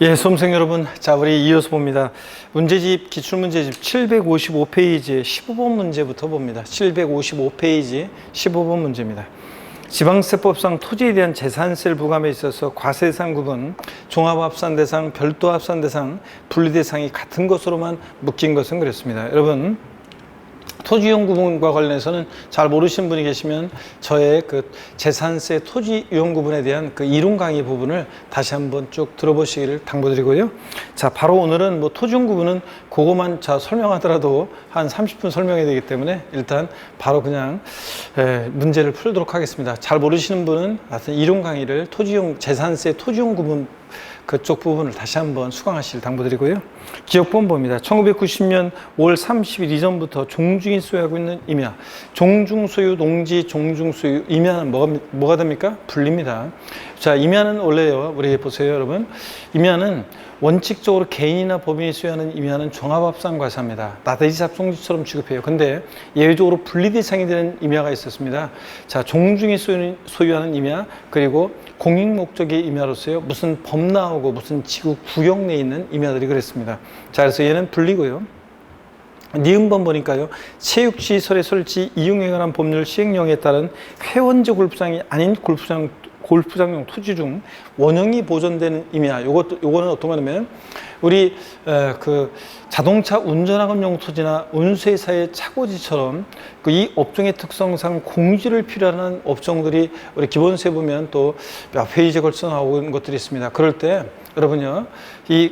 예, 수험생 여러분, 자 우리 이어서 봅니다. 문제집, 기출문제집 755페이지 15번 문제부터 봅니다. 755페이지 15번 문제입니다. 지방세법상 토지에 대한 재산세를 부과함에 있어서 과세대상 구분, 종합합산대상, 별도합산대상, 분리대상이 같은 것으로만 묶인 것은 그렇습니다. 여러분, 토지이용 구분과 관련해서는 잘 모르시는 분이 계시면 저의 그 재산세 토지이용 구분에 대한 그 이론 강의 부분을 다시 한번 쭉 들어보시기를 당부드리고요. 자, 바로 오늘은 뭐 토지이용 구분은 그거만 설명하더라도 한 30분 설명해야 되기 때문에 일단 바로 그냥 문제를 풀도록 하겠습니다. 잘 모르시는 분은 하여튼 이론 강의를 토지이용 재산세 토지이용 구분 그쪽 부분을 다시 한번 수강하실 당부드리고요. 기억본부입니다. 1990년 5월 30일 이전부터 종중이 소유하고 있는 임야, 종중소유, 농지, 종중소유, 임야는 뭐가 됩니까? 분리입니다. 자, 임야는 원래요, 우리 보세요, 여러분. 임야는 원칙적으로 개인이나 법인이 소유하는 임야는 종합합산과세입니다. 나대지 잡종지처럼 취급해요. 근데 예외적으로 분리대상이 되는 임야가 있었습니다. 자, 종중이 소유하는 임야, 그리고 공익목적의 임야로서요, 무슨 법 나오고 무슨 지구 구역 내에 있는 임야들이 그랬습니다. 자, 그래서 얘는 분리고요. 니은번 보니까요, 체육시설의 설치, 이용에 관한 법률 시행령에 따른 회원제 골프장이 아닌 골프장용 토지 중 원형이 보존되는 임야, 요거는 어떤 거냐면 우리 그 자동차 운전학원 용토지나 운수회사의 차고지처럼 그 이 업종의 특성상 공지를 필요로 하는 업종들이 우리 기본세 보면 또 몇 페이지에 걸쳐 나오는 것들이 있습니다. 그럴 때 여러분요,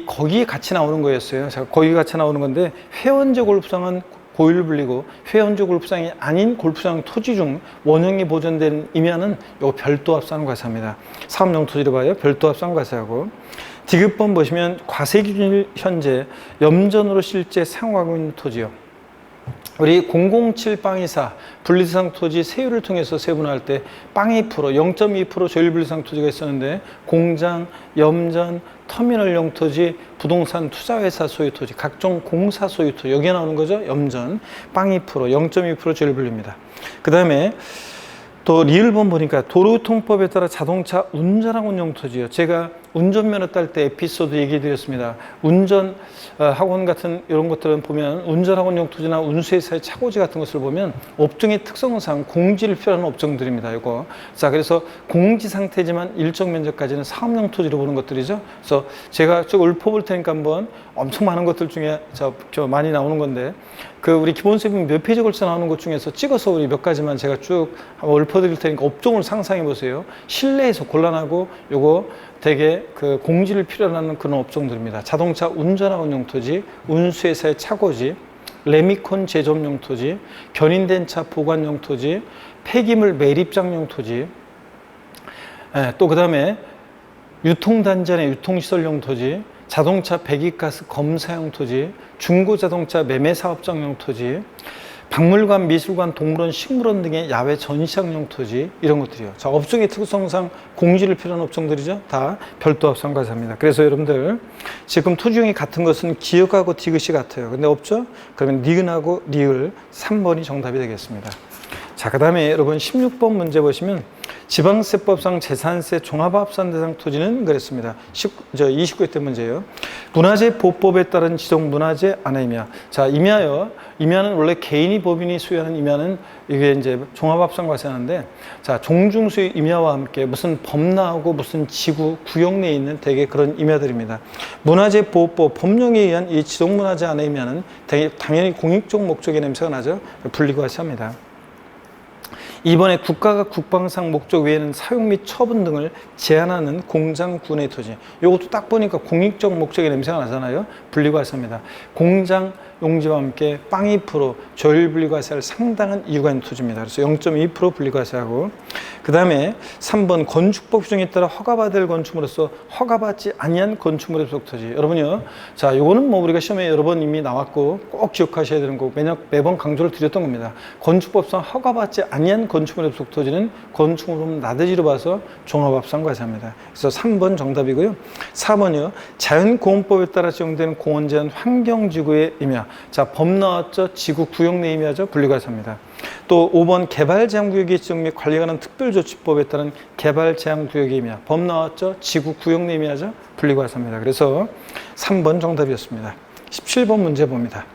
거기에 같이 나오는 거였어요. 자, 거기 같이 나오는 건데, 회원제 골프장은 고의를 불리고 회원제 골프장이 아닌 골프장 토지 중 원형이 보존된 임야는 요 별도합산과세입니다. 사업용 토지로 봐요. 별도합산과세하고. 디귿번 보시면 과세 기준일 현재 염전으로 실제 사용하고 있는 토지요. 우리 007 빵이사 분리대상 토지 세율을 통해서 세분화할 때 빵 2%, 0.2% 조율분리대상 토지가 있었는데, 공장, 염전, 터미널용 토지, 부동산 투자회사 소유 토지, 각종 공사 소유 토지, 여기에 나오는 거죠. 염전, 빵 2%, 0.2% 조율분리입니다. 그 다음에 또 리을번 보니까 도로교통법에 따라 자동차 운전학원 용토지요. 제가 운전면허 딸 때 에피소드 얘기해 드렸습니다. 운전 학원 같은 이런 것들은 보면 운전학원 용토지나 운수회사의 차고지 같은 것을 보면 업종의 특성상 공지를 필요하는 업종들입니다. 이거. 자, 그래서 공지 상태지만 일정 면적까지는 사업용 토지로 보는 것들이죠. 그래서 제가 쭉 읊어볼 테니까 한번 엄청 많은 것들 중에 많이 나오는 건데, 그 우리 기본세 보면 몇 페이지 걸쳐 나오는 것 중에서 찍어서 우리 몇 가지만 제가 쭉 한번 읊어드릴 테니까 업종을 상상해 보세요. 실내에서 곤란하고 요거 되게 그 공지를 필요로 하는 그런 업종들입니다. 자동차 운전학원 용토지, 운수회사의 차고지, 레미콘 제조업 용토지, 견인된 차 보관 용토지, 폐기물 매립장 용토지, 또 그 다음에 유통단지 안에 유통시설 용토지, 자동차 배기가스 검사용 토지, 중고자동차 매매사업장용 토지, 박물관, 미술관, 동물원, 식물원 등의 야외 전시장용 토지, 이런 것들이요. 자, 업종의 특성상 공지를 필요한 업종들이죠. 다 별도합산과세입니다. 그래서 여러분들 지금 토지용이 같은 것은 기역하고 디귿이 같아요. 근데 없죠? 그러면 니은하고 리을 3번이 정답이 되겠습니다. 자, 그 다음에 여러분 16번 문제 보시면 지방세법상 재산세 종합합산대상 토지는 그랬습니다. 29회 때 문제예요. 문화재 보호법에 따른 지정 문화재 안의 임야. 자, 임야요. 임야는 원래 개인이 법인이 소유하는 임야는 이게 이제 종합합산과세하는데, 자, 종중소유 임야와 함께 무슨 법 나오고 무슨 지구 구역 내에 있는 대개 그런 임야들입니다. 문화재 보호법 법령에 의한 이 지정 문화재 안의 임야는 당연히 공익적 목적의 냄새가 나죠. 분리과세합니다. 이번에 국가가 국방상 목적 외에는 사용 및 처분 등을 제한하는 공장, 군의 토지. 이것도 딱 보니까 공익적 목적의 냄새가 나잖아요. 분리과세입니다. 공장 용지와 함께 빵 2% 조율 분리과세를 상당한 이유가 있는 토지입니다. 그래서 0.2% 분리과세하고, 그 다음에 3번 건축법 규정에 따라 허가받을 건축물로서 허가받지 아니한 건축물에属 토지. 여러분요, 자, 요거는 뭐 우리가 시험에 여러 번 이미 나왔고 꼭 기억하셔야 되는 거고 매번 강조를 드렸던 겁니다. 건축법상 허가받지 아니한 건축물에属 토지는 건축물은 나대지로 봐서 종합합산과세합니다. 그래서 3번 정답이고요. 4번이요, 자연공원법에 따라 지정되는 공원 제한 환경지구의 임야. 자, 법 나왔죠? 지구 구역 내 임야죠? 분리과세입니다. 또 5번 개발제한구역의 지정 및 관리에 관한 특별조치법에 따른 개발제한구역의 임야. 법 나왔죠? 지구 구역 내 임야죠? 분리과세입니다. 그래서 3번 정답이었습니다. 17번 문제 봅니다.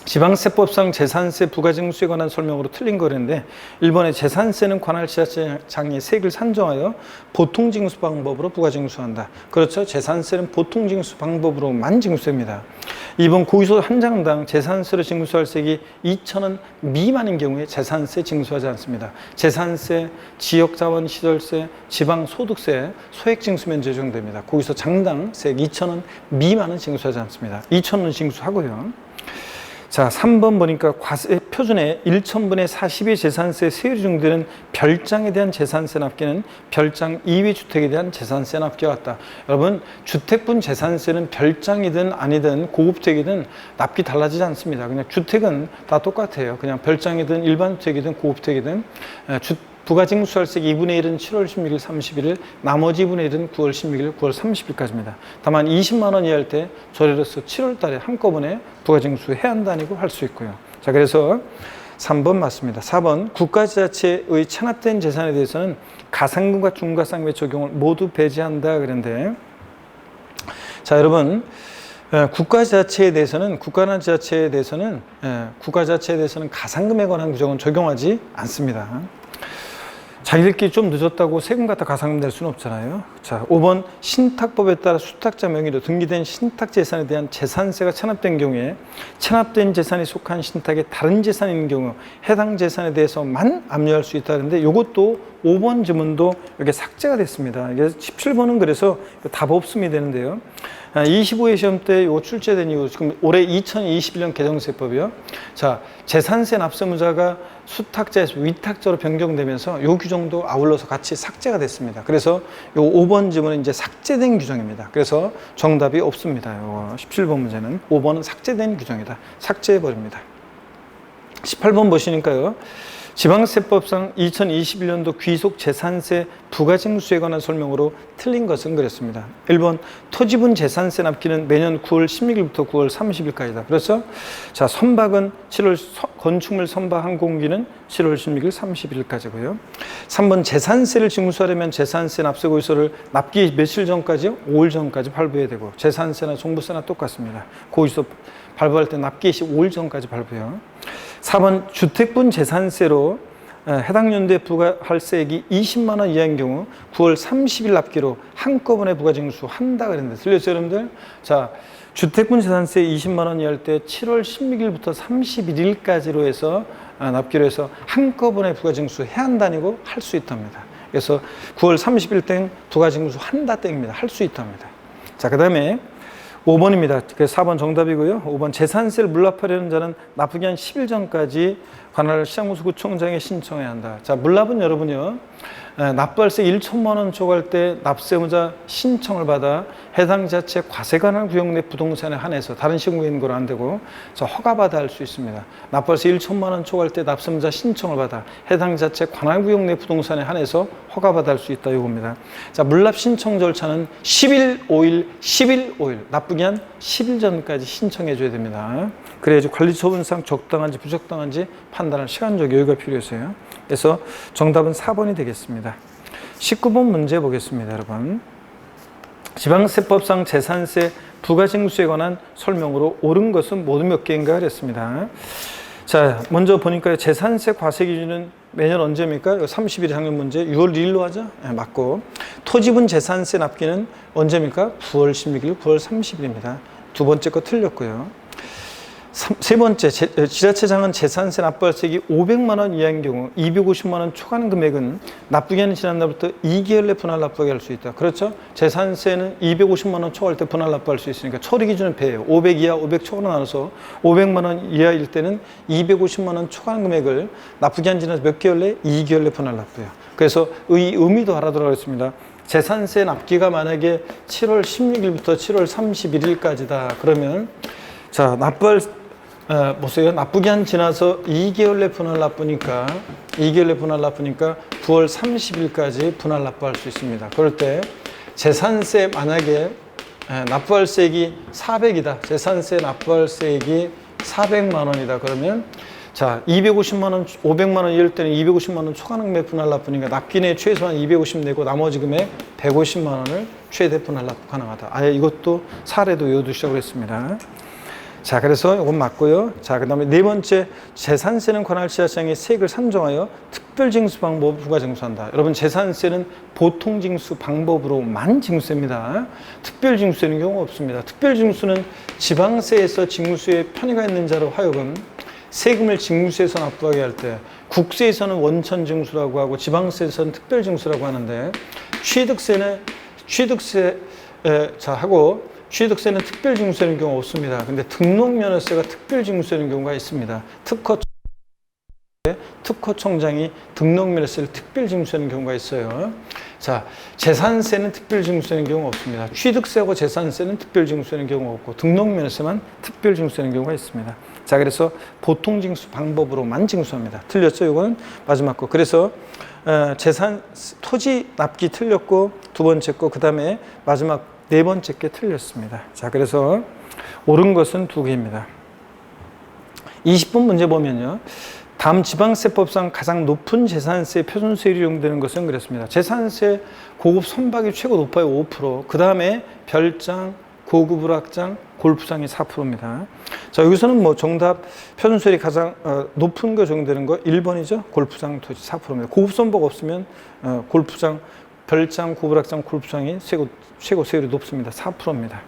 지방세법상 재산세 부가징수에 관한 설명으로 틀린 거랬는데 1번에 재산세는 관할 지자체장이 세액을 산정하여 보통징수 방법으로 부가징수한다. 그렇죠. 재산세는 보통징수 방법으로만 징수됩니다. 2번 고의소 한 장당 재산세로 징수할 세액이 2,000원 미만인 경우에 재산세 징수하지 않습니다. 재산세, 지역자원시설세, 지방소득세, 소액징수면 적용됩니다. 고의소 장당 세액 2,000원 미만은 징수하지 않습니다. 2,000원 징수하고요. 자, 3번 보니까 과세 표준의 1,000분의 40의 재산세 세율이 적용되는 별장에 대한 재산세 납기는 별장 이외 주택에 대한 재산세 납기와 같다. 여러분, 주택분 재산세는 별장이든 아니든 고급주택이든 납기 달라지지 않습니다. 그냥 주택은 다 똑같아요. 그냥 별장이든 일반 주택이든 고급주택이든 부가징수할 세액 2분의 1은 7월 16일, 31일, 나머지 2분의 1은 9월 16일, 9월 30일까지입니다. 다만 20만 원 이하일 때 조례로서 7월 달에 한꺼번에 부가징수 해야 한다고 할 수 있고요. 자, 그래서 3번 맞습니다. 4번 국가지자체의 체납된 재산에 대해서는 가상금과 중과상의 적용을 모두 배제한다 그랬는데, 자, 여러분, 국가지자체에 대해서는 가상금에 관한 규정은 적용하지 않습니다. 자기들끼리 좀 늦었다고 세금 갖다 가상금 낼 수는 없잖아요. 자, 5번 신탁법에 따라 수탁자 명의로 등기된 신탁재산에 대한 재산세가 체납된 경우에 체납된 재산이 속한 신탁에 다른 재산이 있는 경우 해당 재산에 대해서만 압류할 수 있다는데, 이것도 5번 지문도 이게 삭제가 됐습니다. 17번은 그래서 답 없음이 되는데요. 25회 시험 때 이거 출제된 이후 지금 올해 2021년 개정세법이요. 자, 재산세 납세무자가 수탁자에서 위탁자로 변경되면서 이 규정도 아울러서 같이 삭제가 됐습니다. 그래서 이 5번 지문은 이제 삭제된 규정입니다. 그래서 정답이 없습니다. 요 17번 문제는 5번은 삭제된 규정이다. 삭제해버립니다. 18번 보시니까요. 지방세법상 2021년도 귀속재산세 부가징수에 관한 설명으로 틀린 것은 그랬습니다. 1번 토지분 재산세 납기는 매년 9월 16일부터 9월 30일까지다. 그렇죠? 자, 선박은 건축물 선박 항공기는 7월 16일 30일까지고요. 3번 재산세를 징수하려면 재산세 납세고의서를 납기 며칠 전까지요? 5일 전까지 발부해야 되고, 재산세나 종부세나 똑같습니다. 고의서 발부할 때 납기 시 5일 전까지 발부해요. 4번 주택분 재산세로 해당 연도에 부과할 세액이 20만 원 이하인 경우 9월 30일 납기로 한꺼번에 부가징수한다 그랬는데 틀렸죠, 여러분들? 자, 주택분 재산세 20만 원 이하일 때 7월 16일부터 31일까지로 해서 납기로 해서 한꺼번에 부가징수 해야 한다니고 할 수 있답니다. 그래서 9월 30일 땡 부가징수 한다 땡입니다. 할 수 있답니다. 자, 그 다음에 5번입니다. 그래서 4번 정답이고요. 5번 재산세를 물납하려는 자는 납부기 한 10일 전까지 관할 시장무소구청장에 신청해야 한다. 자, 물납은 여러분요, 납부할세 1천만 원 초과할 때 납세무자 신청을 받아 해당 지자체 과세관할 구역 내 부동산에 한해서 다른 시군구인 거로 안 되고 허가받아 할 수 있습니다. 납부할세 1천만 원 초과할 때 납세무자 신청을 받아 해당 지자체 관할 구역 내 부동산에 한해서 허가받아 할 수 있다 이겁니다. 자, 물납 신청 절차는 10일, 5일, 10일, 5일, 납부기 한 10일 전까지 신청해 줘야 됩니다. 그래야지 관리처분상 적당한지 부적당한지 판단할 시간적 여유가 필요해서요. 그래서 정답은 4번이 되겠습니다. 19번 문제 보겠습니다, 여러분. 지방세법상 재산세 부가징수에 관한 설명으로 옳은 것은 모두 몇 개인가 그랬습니다. 자, 먼저 보니까 재산세 과세 기준은 매년 언제입니까? 30일 작년 문제 6월 1일로 하죠? 네, 맞고. 토지분 재산세 납기는 언제입니까? 9월 16일, 9월 30일입니다. 두 번째 거 틀렸고요. 세 번째, 지자체장은 재산세 납부할 세액이 500만 원 이하인 경우 250만 원 초과하는 금액은 납부기한이 지난 날부터 2개월 내 분할 납부하게 할 수 있다. 그렇죠? 재산세는 250만 원 초과할 때 분할 납부할 수 있으니까 처리 기준은 배예요. 500 이하, 500 초과로 나눠서 500만 원 이하일 때는 250만 원 초과하는 금액을 납부기한 지나서 몇 개월 내? 2개월 내 분할 납부해요. 그래서 의 의미도 알아들어가 있습니다. 재산세 납기가 만약에 7월 16일부터 7월 31일까지다. 그러면 자, 보세요. 납부기한 지나서 2개월 내 분할 납부니까 9월 30일까지 분할 납부할 수 있습니다. 그럴 때 재산세 만약에 납부할 세액이 400이다. 재산세 납부할 세액이 400만 원이다. 그러면 자, 250만 원, 500만 원 이럴 때는 250만 원 초과한 금액 분할 납부니까 납기 내에 최소한 250 내고 나머지 금액 150만 원을 최대 분할 납부 가능하다. 아예 이것도 사례도 외워두시라고 했습니다. 자, 그래서 이건 맞고요. 자, 그 다음에 네 번째, 재산세는 관할지자장이 세액을 산정하여 특별징수 방법을 부과징수한다. 여러분, 재산세는 보통징수 방법으로만 징수입니다. 특별징수되는 경우가 없습니다. 특별징수는 지방세에서 징수에 편의가 있는 자로 하여금 세금을 징수해서 납부하게 할 때, 국세에서는 원천징수라고 하고 지방세에서는 특별징수라고 하는데, 취득세는 특별징수되는 경우가 없습니다. 근데 등록면허세가 특별징수되는 경우가 있습니다. 특허청장이 등록면허세를 특별징수하는 경우가 있어요. 자, 재산세는 특별징수되는 경우가 없습니다. 취득세하고 재산세는 특별징수되는 경우가 없고 등록면허세만 특별징수되는 경우가 있습니다. 자, 그래서 보통징수 방법으로만 징수합니다. 틀렸죠? 이거는 마지막 거. 그래서 토지 납기 틀렸고 두 번째 거, 그 다음에 마지막 네 번째 게 틀렸습니다. 자, 그래서 옳은 것은 두 개입니다. 20번 문제 보면요. 다음 지방세법상 가장 높은 재산세 표준세율이 적용되는 것은 그랬습니다. 재산세 고급 선박이 최고 높아요. 5%. 그 다음에 별장, 고급 우락장, 골프장이 4%입니다. 자, 여기서는 뭐 정답 표준세율이 가장 높은 거 적용되는 거 1번이죠. 골프장 토지 4%입니다. 고급 선박 없으면 골프장, 별장, 고부락장, 골프장이 최고 세율이 높습니다. 4%입니다.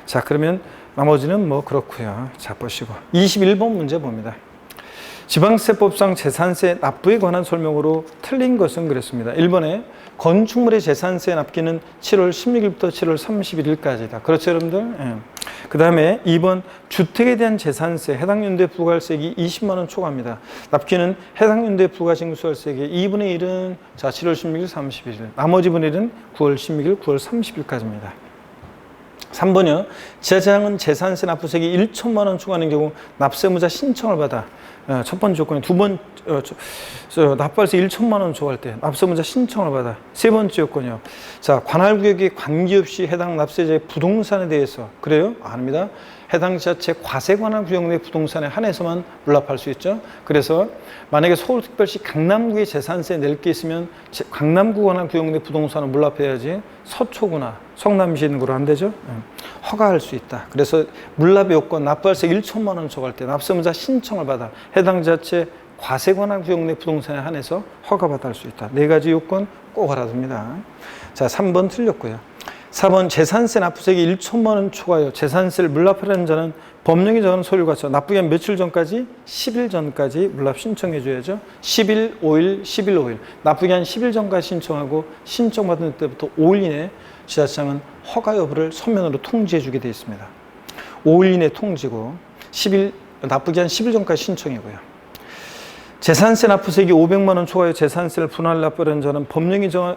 자, 그러면 나머지는 뭐 그렇고요. 자, 보시고 21번 문제 봅니다. 지방세법상 재산세 납부에 관한 설명으로 틀린 것은 그랬습니다. 1번에 건축물의 재산세 납기는 7월 16일부터 7월 31일까지다. 그렇죠, 여러분들? 예. 그 다음에 2번 주택에 대한 재산세 해당 연도에 부과할세액이 20만 원 초과합니다. 납기는 해당 연도에 부과징수할세액의 2분의 1은 자 7월 16일, 31일. 나머지 분의 1은 9월 16일, 9월 30일까지입니다. 3번이요. 지자체장은 재산세 납부세액이 1천만 원 초과하는 경우 납세무자 신청을 받아 첫 번째 조건이 납부할세 1천만 원 초과할 때 납세무자 신청을 받아. 세 번째 요건이요. 자, 관할구역에 관계없이 해당 납세자의 부동산에 대해서 그래요? 아닙니다. 해당 지자체 과세관할구역 내 부동산에 한해서만 물납할 수 있죠. 그래서 만약에 서울특별시 강남구에 재산세 낼 게 있으면 강남구 관할구역 내 부동산을 물납해야지 서초구나 성남시 있는 거로 안 되죠. 허가할 수 있다. 그래서 물납의 요건 납부할세 1천만 원 초과할 때 납세무자 신청을 받아 해당 지자체 과세관할구역 내 부동산에 한해서 허가받아 할 수 있다. 네 가지 요건 꼭 알아둡니다. 자, 3번 틀렸고요. 4번 재산세 납부세액이 1천만 원 초과하여 재산세를 물납하려는 자는 법령이 정하는 서류를 갖춰 납부기 한 며칠 전까지? 10일 전까지 물납 신청해 줘야죠. 10일, 5일, 10일, 5일. 납부기 한 10일 전까지 신청하고 신청받은 때부터 5일 이내 지자체장은 허가 여부를 서면으로 통지해 주게 되어 있습니다. 5일 이내 통지고 납부기 한 10일 전까지 신청이고요. 재산세 납부세액이 500만 원 초과하여 재산세를 분할 납부하려는 자는 법령이 정한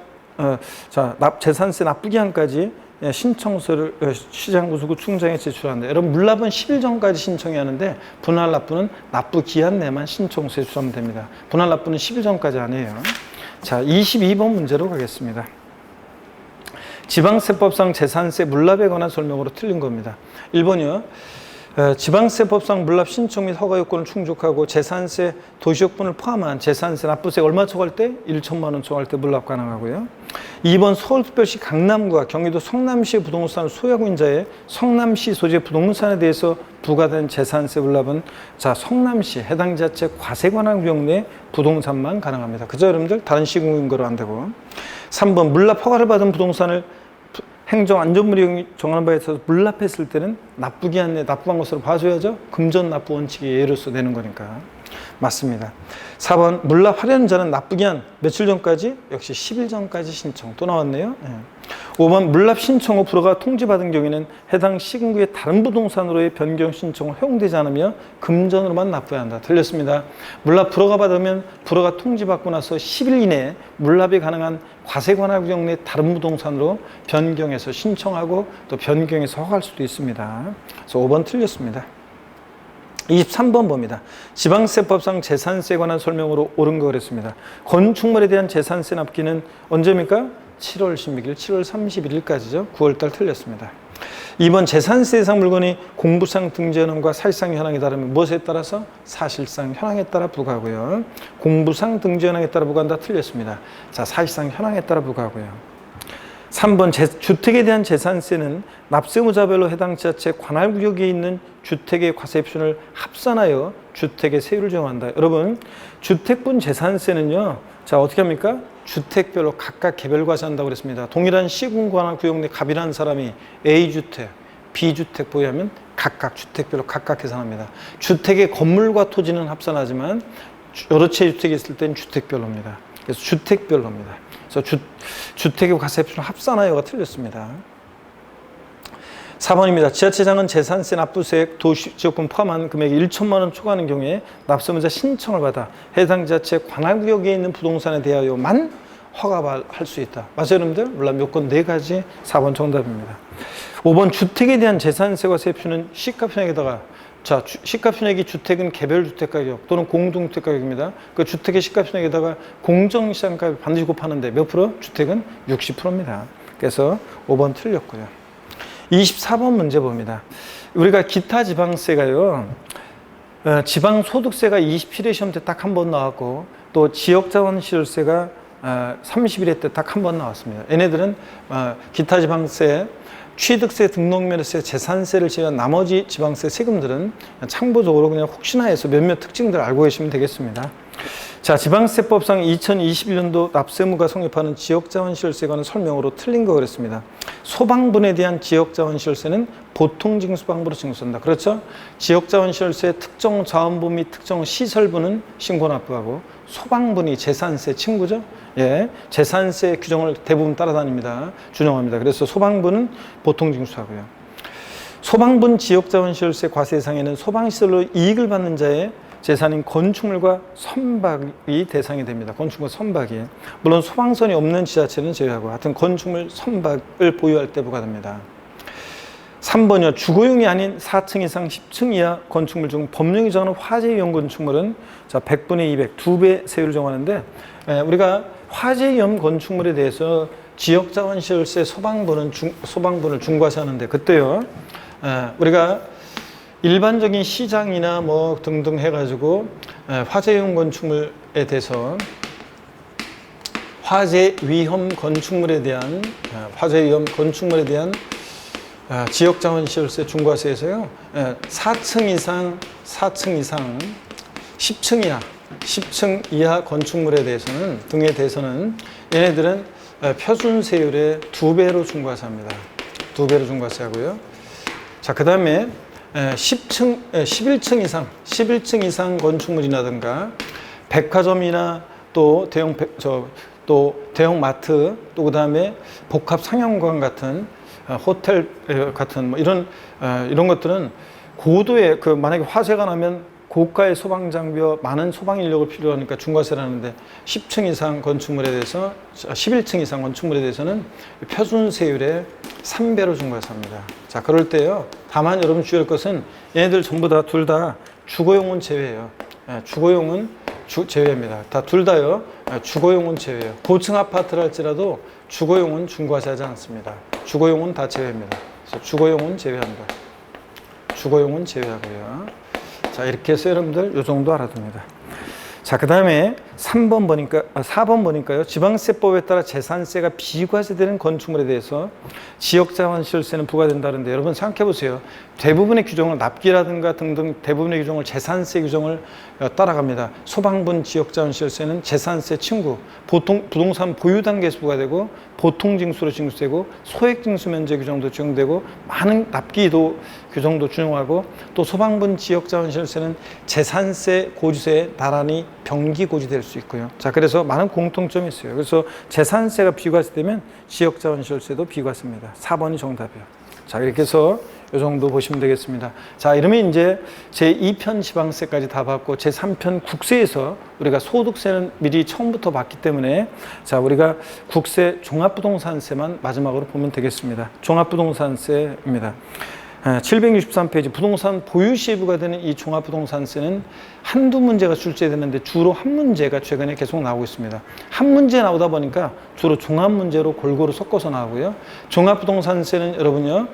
재산세 납부기한까지 신청서를 시장구수구 충장에 제출하는데, 여러분 물납은 10일 전까지 신청해야 하는데 분할 납부는 납부기한 내만 신청서에 제출하면 됩니다. 분할 납부는 10일 전까지 안 해요. 자, 22번 문제로 가겠습니다. 지방세법상 재산세 물납에 관한 설명으로 틀린 겁니다. 1번이요. 지방세법상 물납 신청 및 허가 요건을 충족하고 재산세 도시역분을 포함한 재산세 납부세가 얼마 초과할 때? 1천만 원 초과할 때 물납 가능하고요. 2번 서울특별시 강남구와 경기도 성남시의 부동산을 소유하고 있는 자의 성남시 소재 부동산에 대해서 부과된 재산세 물납은 자 성남시 해당 지자체 과세관할구역 내 부동산만 가능합니다. 그죠, 여러분들? 다른 시군인 거로 안 되고. 3번 물납 허가를 받은 부동산을 행정안전부령이 정하는 바에 있어서 물납했을 때는 납부기한 내 납부한 것으로 봐줘야죠. 금전 납부 원칙의 예로서 되는 거니까. 맞습니다. 4번 물납하려는 자는 납부기한 며칠 전까지? 역시 10일 전까지 신청. 또 나왔네요. 5번 물납 신청 후 불허가 통지받은 경우에는 해당 시군구의 다른 부동산으로의 변경 신청을 허용되지 않으며 금전으로만 납부해야 한다. 틀렸습니다. 물납 불허가 받으면 불허가 통지받고 나서 10일 이내에 물납이 가능한 과세관할구역 내 다른 부동산으로 변경해서 신청하고 또 변경해서 허가할 수도 있습니다. 그래서 5번 틀렸습니다. 23번 봅니다. 지방세법상 재산세에 관한 설명으로 옳은 거 그랬습니다. 건축물에 대한 재산세 납기는 언제입니까? 7월 16일, 7월 31일까지죠. 9월달 틀렸습니다. 2번 재산세 대상 물건이 공부상 등재 현황과 사실상 현황에 따르면 무엇에 따라서? 사실상 현황에 따라 부과하고요. 공부상 등재 현황에 따라 부과한다 틀렸습니다. 자, 사실상 현황에 따라 부과하고요. 3번 주택에 대한 재산세는 납세무자별로 해당 지자체 관할구역에 있는 주택의 과세표준을 합산하여 주택의 세율을 정한다. 여러분, 주택분 재산세는요, 자, 어떻게 합니까? 주택별로 각각 개별 과세한다고 그랬습니다. 동일한 시군 관할구역 내 갑이라는 사람이 A주택, B주택 보유하면 각각 주택별로 각각 계산합니다. 주택의 건물과 토지는 합산하지만 여러 채 주택이 있을 때는 주택별로입니다. 그래서 주택별로입니다. 그래서 주택의 과세표준 합산하여가 틀렸습니다. 4번입니다. 지자체장은 재산세 납부세액 도시지역분 포함한 금액이 1천만 원 초과하는 경우에 납세문자 신청을 받아 해당 지자체 관할구역에 있는 부동산에 대하여만 허가할 수 있다. 맞아요, 여러분들? 물론 요건 4가지 4번 정답입니다. 5번 주택에 대한 재산세와 세표는 시가편액에다가, 자, 시가편액이 주택은 개별 주택가격 또는 공동주택가격입니다. 그 주택의 시가편액에다가 공정시장가격 반드시 곱하는데 몇 프로? 주택은 60%입니다. 그래서 5번 틀렸고요. 24번 문제 봅니다. 우리가 기타 지방세가요, 지방소득세가 27회 시험 때 딱 한 번 나왔고, 또 지역자원시설세가 31회 때 딱 한 번 나왔습니다. 얘네들은 기타 지방세, 취득세, 등록면허세, 재산세를 제외한 나머지 지방세 세금들은 참고적으로 그냥 혹시나 해서 몇몇 특징들을 알고 계시면 되겠습니다. 자, 지방세법상 2021년도 납세무가 성립하는 지역자원시설세에 관한 설명으로 틀린 거 그랬습니다. 소방분에 대한 지역자원시설세는 보통징수방부로 징수한다. 그렇죠? 지역자원시설세 특정 자원부 및 특정 시설부는 신고납부하고, 소방분이 재산세 친구죠? 예, 재산세 규정을 대부분 따라다닙니다. 준용합니다. 그래서 소방분은 보통징수하고요. 소방분 지역자원시설세 과세 대상에는 소방시설로 이익을 받는 자의 재산인 건축물과 선박이 대상이 됩니다. 건축물 선박이. 물론 소방선이 없는 지자체는 제외하고, 하여튼 건축물 선박을 보유할 때 부과됩니다. 3번이요. 주거용이 아닌 4층 이상 10층 이하 건축물 중 법령이 정하는 화재 위험 건축물은, 자, 100분의 200, 2배 세율을 정하는데, 우리가 화재 위험 건축물에 대해서 지역자원시설세 소방분을 중과세하는데, 그때요, 우리가 일반적인 시장이나 뭐 등등 해가지고 화재 위험 건축물에 대해서 화재 위험 건축물에 대한 지역자원시설세 중과세에서요, 4층 이상 10층 이하 건축물에 대해서는 얘네들은 표준세율의 2배로 중과세합니다. 2배로 중과세하고요. 자, 그 다음에 11층 이상 건축물이라든가 백화점이나 또 대형 마트, 또 그 다음에 복합 상영관 같은 호텔 같은 뭐 이런 것들은 고도의 만약에 화재가 나면 고가의 소방 장비와 많은 소방 인력을 필요로 하니까 중과세를 하는데, 11층 이상 건축물에 대해서는 표준세율의 3배로 중과세합니다. 자, 그럴 때요, 다만 여러분 주의할 것은 얘네들 전부 다 둘 다 주거용은 제외예요. 주거용은 제외입니다. 둘 다요, 주거용은 제외예요. 고층 아파트를 할지라도 주거용은 중과세하지 않습니다. 주거용은 다 제외입니다. 그래서 주거용은 제외한다. 주거용은 제외하고요. 자, 이렇게 해서 여러분들 이 정도 알아둡니다. 자, 그 다음에 4번 보니까요, 지방세법에 따라 재산세가 비과세되는 건축물에 대해서 지역자원시설세는 부과된다는데, 여러분 생각해 보세요. 대부분의 규정을 납기라든가 등등 대부분의 규정을 재산세 규정을 따라갑니다. 소방분 지역자원시설세는 재산세 친구, 부동산 보유 단계에서 부과되고, 보통징수로 징수되고, 소액징수 면제 규정도 적용되고, 많은 납기도 규정도 준용하고, 또 소방분 지역자원시설세는 재산세 고지세에 나란히 병기고지될 수 있고요. 자, 그래서 많은 공통점이 있어요. 그래서 재산세가 비과세되면 지역자원시설세도 비과세입니다. 4번이 정답이에요. 자, 이렇게 해서 이 정도 보시면 되겠습니다. 자, 이러면 이제 제2편 지방세까지 다 봤고, 제3편 국세에서 우리가 소득세는 미리 처음부터 봤기 때문에, 자, 우리가 국세 종합부동산세만 마지막으로 보면 되겠습니다. 종합부동산세입니다. 763페이지 부동산 보유 시에 부과되는 이 종합부동산세는 한두 문제가 출제되는데 주로 한 문제가 최근에 계속 나오고 있습니다. 한 문제 나오다 보니까 주로 종합 문제로 골고루 섞어서 나오고요. 종합부동산세는 여러분요,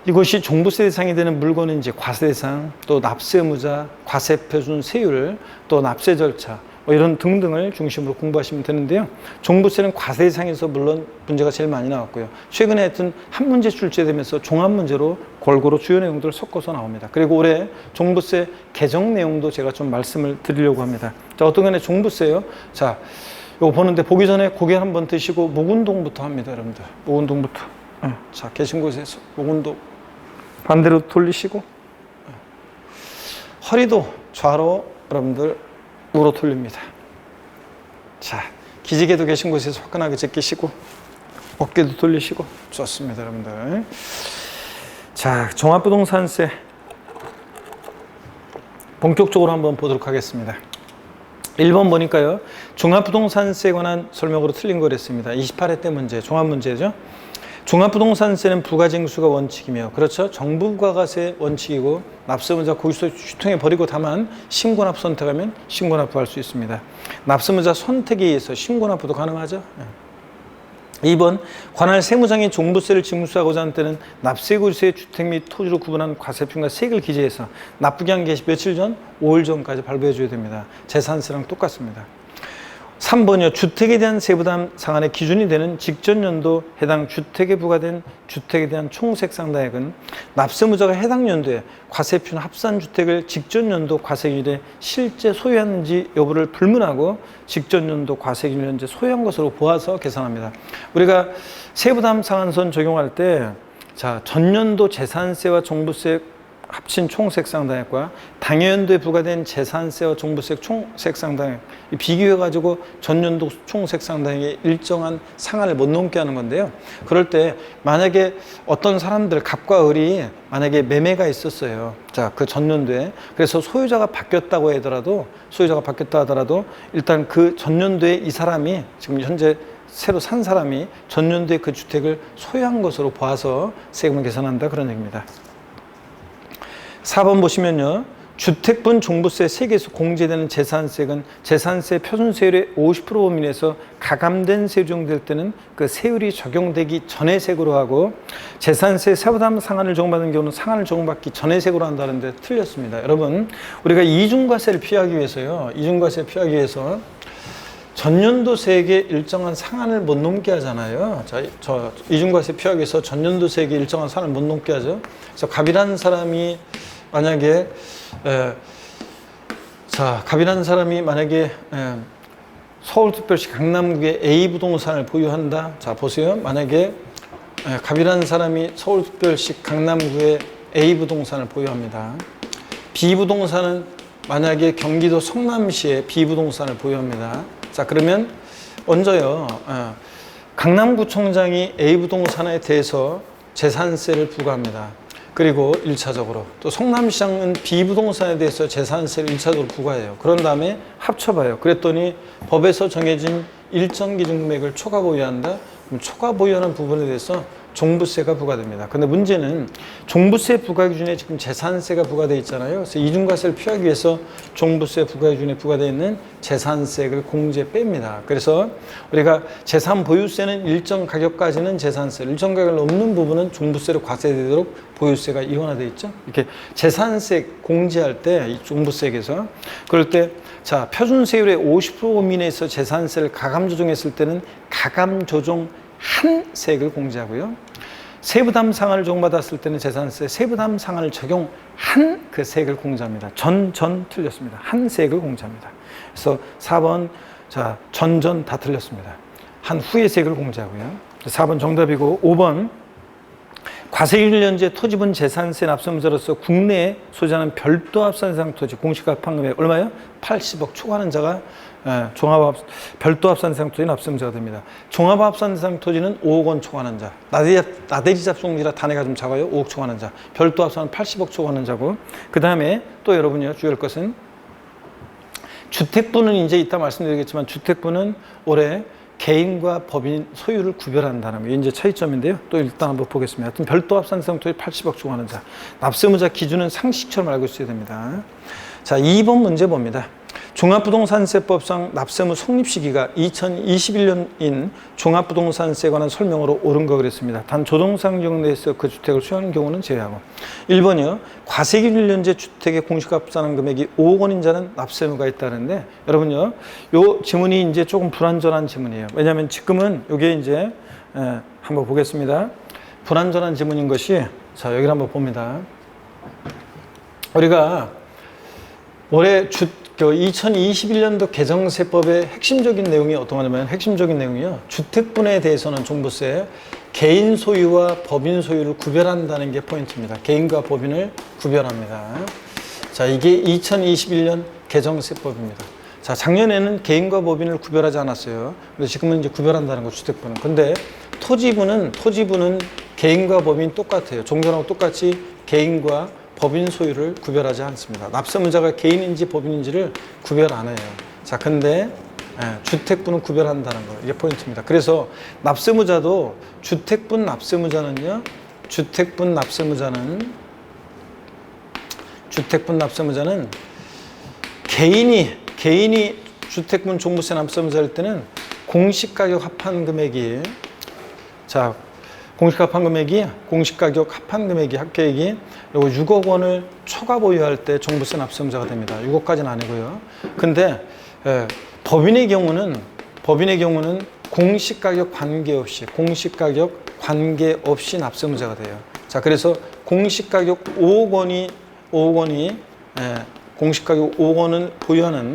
이것이 종부세 대상이 되는 물건인지 과세 대상, 또 납세무자, 과세표준 세율, 또 납세 절차, 뭐 이런 등등을 중심으로 공부하시면 되는데요. 종부세는 과세 대상에서 물론 문제가 제일 많이 나왔고요. 최근에 하여튼 한 문제 출제되면서 종합 문제로 골고루 주요 내용들을 섞어서 나옵니다. 그리고 올해 종부세 개정 내용도 제가 좀 말씀을 드리려고 합니다. 자, 어떤 간에 종부세요. 자, 이거 보는데 보기 전에 고개 한번 드시고 목 운동부터 합니다, 여러분들. 목 운동부터. 자, 계신 곳에서 목 운동 반대로 돌리시고 허리도 좌로 여러분들 우로 돌립니다. 자, 기지개도 계신 곳에서 화끈하게 제끼시고 어깨도 돌리시고 좋습니다, 여러분들. 자, 종합부동산세 본격적으로 한번 보도록 하겠습니다. 1번 보니까요. 종합부동산세에 관한 설명으로 틀린 거랬습니다. 28회 때 문제, 종합문제죠. 종합부동산세는 부가징수가 원칙이며, 그렇죠? 정부 부가가세 원칙이고, 납세문자 고지서 휴통에 버리고 다만 신고납 선택하면 신고납부할 수 있습니다. 납세문자 선택에 의해서 신고납부도 가능하죠. 2번, 관할 세무장이 종부세를 징수하고자 하는 때는 납세고지서의 주택 및 토지로 구분한 과세표과 세액을 기재해서 납부기한 개시 며칠 전? 5일 전까지 발부해 줘야 됩니다. 재산세랑 똑같습니다. 3번이요. 주택에 대한 세부담 상한의 기준이 되는 직전 연도 해당 주택에 부과된 주택에 대한 총세액 상당액은 납세무자가 해당 연도에 과세표나 합산주택을 직전 연도 과세기준에 실제 소유했는지 여부를 불문하고 직전 연도 과세기준에 현재 소유한 것으로 보아서 계산합니다. 우리가 세부담 상한선 적용할 때 자, 전년도 재산세와 종부세 합친 총세액 상당액과 당해연도에 부과된 재산세와 종부세액 총세액 상당액 비교해가지고 전년도 총세액 상당액의 일정한 상한을 못 넘게 하는 건데요. 그럴 때 만약에 어떤 사람들 갑과 을이 만약에 매매가 있었어요. 자, 그 전년도에 그래서 소유자가 바뀌었다고 하더라도 일단 그 전년도에 이 사람이 지금 현재 새로 산 사람이 전년도에 그 주택을 소유한 것으로 보아서 세금을 계산한다 그런 얘기입니다. 4번 보시면요. 주택분 종부세 세계에서 공제되는 재산세액은 재산세 표준세율의 50% 범위내에서 가감된 세율이 적용될 때는 그 세율이 적용되기 전의 세액으로 하고 재산세 세부담 상한을 적용받는 경우는 상한을 적용받기 전의 세액으로 한다는데 틀렸습니다. 여러분, 우리가 이중과세를 피하기 위해서요. 이중과세를 피하기 위해서 전년도 세액에 일정한 상한을 못 넘게 하잖아요. 자, 이중과세 피하기 위해서 전년도 세액에 일정한 상한을 못 넘게 하죠. 그래서 갑이라는 사람이 만약에 서울특별시 강남구에 A 부동산을 보유한다. 자, 보세요. 만약에 갑이라는 사람이 서울특별시 강남구에 A 부동산을 보유합니다. B 부동산은 만약에 경기도 성남시에 B 부동산을 보유합니다. 자, 그러면 먼저요. 강남구청장이 A 부동산에 대해서 재산세를 부과합니다. 그리고 1차적으로 또 성남시장은 B 부동산에 대해서 재산세를 1차적으로 부과해요. 그런 다음에 합쳐봐요. 그랬더니 법에서 정해진 일정 기준 금액을 초과 보유한다. 그럼 초과 보유하는 부분에 대해서 종부세가 부과됩니다. 근데 문제는 종부세 부과 기준에 지금 재산세가 부과되어 있잖아요. 그래서 이중과세를 피하기 위해서 종부세 부과 기준에 부과되어 있는 재산세액을 공제 뺍니다. 그래서 우리가 재산 보유세는 일정 가격까지는 재산세, 일정 가격을 넘는 부분은 종부세로 과세되도록 보유세가 이원화되어 있죠. 이렇게 재산세 공제할 때 이 종부세액에서 그럴 때 자, 표준세율의 50% 범위 내에서 재산세를 가감 조정했을 때는 가감 조정 한 세액을 공제하고요. 세부담 상한을 적용받았을 때는 재산세 세부담 상한을 적용한 그 세액을 공제합니다. 전 틀렸습니다. 한 세액을 공제합니다. 그래서 4번 자, 전 다 틀렸습니다. 한 후의 세액을 공제하고요. 4번 정답이고 5번 과세기준 연재 토지분 재산세 납세문자로서 국내에 소유하는 별도 합산상 토지 공시가판금액 얼마요? 80억 초과하는 자가 별도 합산상 토지 납세문자가 됩니다. 종합 합산상 토지는 5억 원 초과하는 자. 나대지 잡송지라 단위가 좀 작아요. 5억 초과하는 자. 별도 합산은 80억 초과하는 자고. 그 다음에 또 여러분요 주의할 것은 주택부는 이제 이따 말씀드리겠지만 주택부는 올해 개인과 법인 소유를 구별한다는 게 이제 차이점인데요. 또 일단 한번 보겠습니다. 하여튼 별도 합산상 토지 80억 초과하는 자. 납세문자 기준은 상식처럼 알고 있어야 됩니다. 자, 2번 문제 봅니다. 종합부동산세법상 납세무 성립 시기가 2021년인 종합부동산세에 관한 설명으로 옳은 거 그랬습니다. 단 조정상지역 내에서 그 주택을 수용하는 경우는 제외하고. 1번이요. 과세기준련제 주택의 공시가합산한 금액이 5억 원인 자는 납세무가 있다는데, 여러분요, 요 지문이 이제 조금 불완전한 지문이에요. 왜냐하면 지금은 이게 이제 한번 보겠습니다. 불완전한 지문인 것이, 자, 여기를 한번 봅니다. 우리가 올해 2021년도 개정세법의 핵심적인 내용이 어떤 거냐면, 핵심적인 내용이요, 주택분에 대해서는 종부세, 개인 소유와 법인 소유를 구별한다는 게 포인트입니다. 개인과 법인을 구별합니다. 자, 이게 2021년 개정세법입니다. 자, 작년에는 개인과 법인을 구별하지 않았어요. 그래서 지금은 이제 구별한다는 거, 주택분은. 근데 토지분은 개인과 법인 똑같아요. 종전하고 똑같이 개인과 법인 소유를 구별하지 않습니다. 납세무자가 개인인지 법인인지를 구별 안 해요. 자, 근데 주택분은 구별한다는 거, 이게 포인트입니다. 그래서 납세무자도 주택분 납세무자는 개인이 주택분 종부세 납세무자일 때는 공시가격 합한 금액이, 자, 공시가격 합한 금액이 합계액이 요거 6억 원을 초과 보유할 때 종부세 납세무자가 됩니다. 6억까지는 아니고요. 근데 법인의 경우는 공시가격 관계없이 납세무자가 돼요. 자, 그래서 공시가격 5억 원이 공시가격 5억 원을 보유하는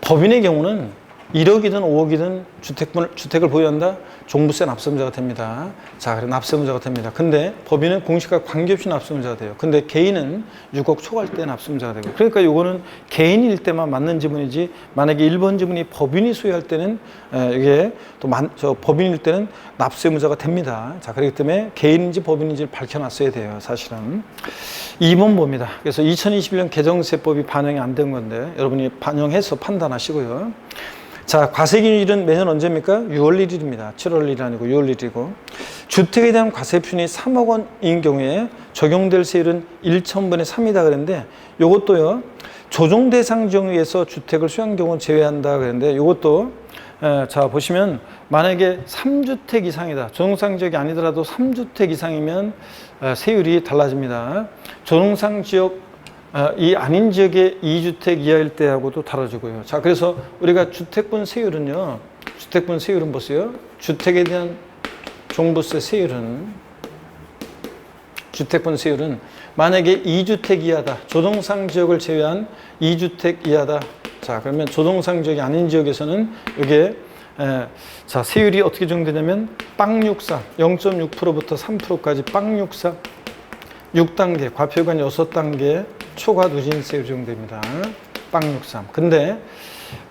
법인의 경우는 1억이든 5억이든 주택을 보유한다? 종부세 납세무자가 됩니다. 자, 그래 납세무자가 됩니다. 근데 법인은 공시가격 관계없이 납세무자가 돼요. 근데 개인은 6억 초과할 때 납세무자가 되고. 그러니까 이거는 개인일 때만 맞는 지문이지, 만약에 1번 지문이 법인이 소유할 때는 이게 또 법인일 때는 납세무자가 됩니다. 자, 그렇기 때문에 개인인지 법인인지를 밝혀놨어야 돼요, 사실은. 2번 봅니다. 그래서 2021년 개정세법이 반영이 안 된 건데 여러분이 반영해서 판단하시고요. 자, 과세기일은 매년 언제입니까? 6월 1일입니다. 7월 1일 아니고 6월 1일이고, 주택에 대한 과세표준이 3억 원인 경우에 적용될 세율은 1,000분의 3이다 그랬는데, 요것도요, 조정 대상 지역에서 주택을 수용한 경우는 제외한다 그랬는데, 요것도 자, 보시면 만약에 3주택 이상이다. 조정상 지역이 아니더라도 3주택 이상이면 세율이 달라집니다. 조정상 지역 이 아닌 지역의 2주택 이하일 때하고도 다뤄지고요. 자, 그래서 우리가 주택분 세율은 보세요. 주택에 대한 종부세 세율은, 주택분 세율은 만약에 2주택 이하다. 조정상 지역을 제외한 2주택 이하다. 자, 그러면 조정상 지역이 아닌 지역에서는 이게 자, 세율이 어떻게 정되냐면 빵63, 0.6%부터 3%까지 빵63, 6단계, 과표관 6단계 초과 누진세율 적용됩니다. 빵63. 근데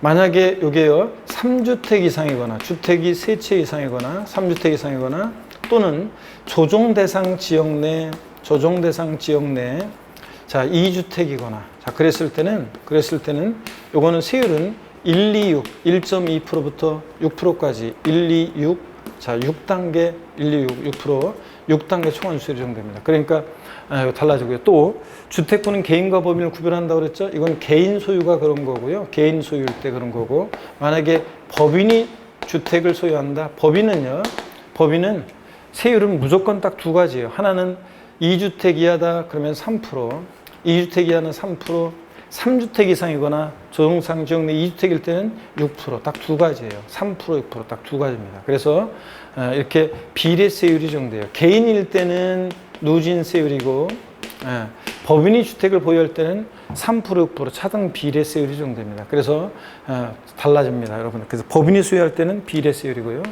만약에 이게요, 3주택 이상이거나 주택이 3채 이상이거나 3주택 이상이거나 또는 조정 대상 지역 내 자, 2주택이거나 자, 그랬을 때는 요거는 세율은 1.2%부터 6%까지 자, 6단계 6단계 총원 수율이 정도입니다. 그러니까 달라지고요. 또 주택분은 개인과 법인을 구별한다고 그랬죠. 이건 개인 소유가 그런 거고요. 개인 소유일 때 그런 거고, 만약에 법인이 주택을 소유한다. 법인은 세율은 무조건 딱 두 가지예요. 하나는 2주택 이하다 그러면 3%, 2주택 이하는 3%, 3주택 이상이거나 조정상 지역 내 2주택일 때는 6%, 딱 두 가지예요. 3%, 6% 딱 두 가지입니다. 그래서 이렇게 비례세율이 정돼요. 개인일 때는 누진세율이고, 법인이 주택을 보유할 때는 3%, 6% 차등 비례세율이 정됩니다. 그래서 달라집니다, 여러분. 그래서 법인이 소유할 때는 비례세율이고요.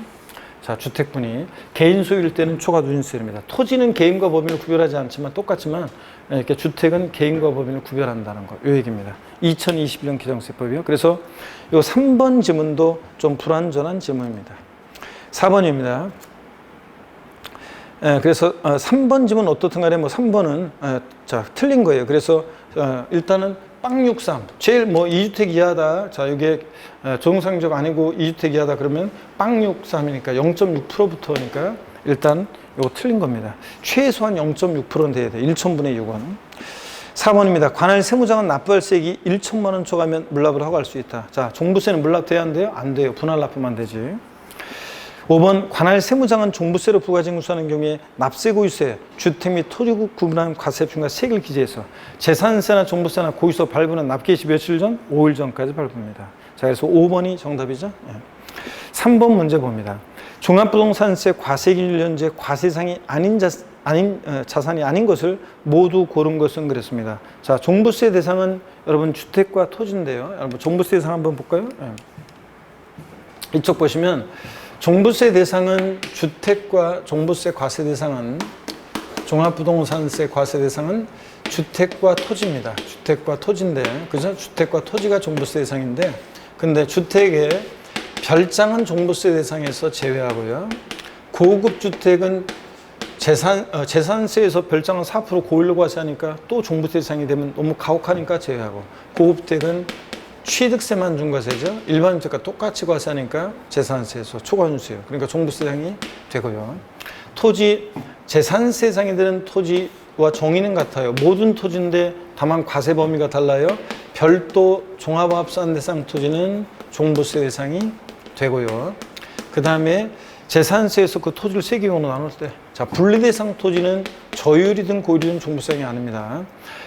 자, 주택분이 개인 소유일 때는 초과 누진세율입니다. 토지는 개인과 법인을 구별하지 않지만 똑같지만 이렇게 주택은 개인과 법인을 구별한다는 거, 요 얘기입니다. 2021년 개정세법이요. 그래서 요 3번 지문도 좀 불완전한 지문입니다. 4번입니다. 그래서 3번 지문 어떻든 간에 뭐 3번은 자, 틀린 거예요. 그래서 일단은 빵63 제일 뭐 2주택 이하다. 자, 이게 조정상적 아니고 2주택 이하다 그러면 빵63이니까 0.6%부터니까 일단 이거 틀린 겁니다. 최소한 0.6%는 돼야 돼. 1,000분의 6원. 4번입니다. 관할 세무장은 납부할세액이 1천만 원 초과하면 물납을 하고 할 수 있다. 자, 종부세는 물납돼야 안 돼요? 안 돼요. 분할 납부만 되지. 5번 관할 세무장은 종부세로 부가징수하는 경우에 납세 고유세, 주택 및 토지국 구분한 과세표가 세액을 기재해서 재산세나 종부세나 고유세 발부는 납기일시 며칠 전? 5일 전까지 발부입니다. 자, 그래서 5번이 정답이죠. 3번 문제 봅니다. 종합부동산세 과세기일 현재 과세상이 아닌 자산이 아닌 것을 모두 고른 것은 그랬습니다. 자, 종부세 대상은 여러분 주택과 토지인데요. 여러분 종부세 대상 한번 볼까요? 이쪽 보시면 종부세 대상은 주택과 종부세 과세 대상은 종합부동산세 과세 대상은 주택과 토지입니다. 주택과 토지인데, 그죠? 주택과 토지가 종부세 대상인데, 근데 주택의 별장은 종부세 대상에서 제외하고요. 고급 주택은 재산세에서 별장은 4% 고일로 과세하니까 또 종부세 대상이 되면 너무 가혹하니까 제외하고, 고급 주택은 취득세만 중과세죠. 일반 주택과 똑같이 과세하니까 재산세에서 초과준세요. 그러니까 종부세 대상이 되고요. 토지, 재산세 대상이 되는 토지와 정의는 같아요. 모든 토지인데 다만 과세 범위가 달라요. 별도 종합합산 대상 토지는 종부세 대상이 되고요. 그 다음에 재산세에서 그 토지를 세 개로 나눌 때, 자, 분리대상 토지는 저율이든 고율이든 종부세가 아닙니다.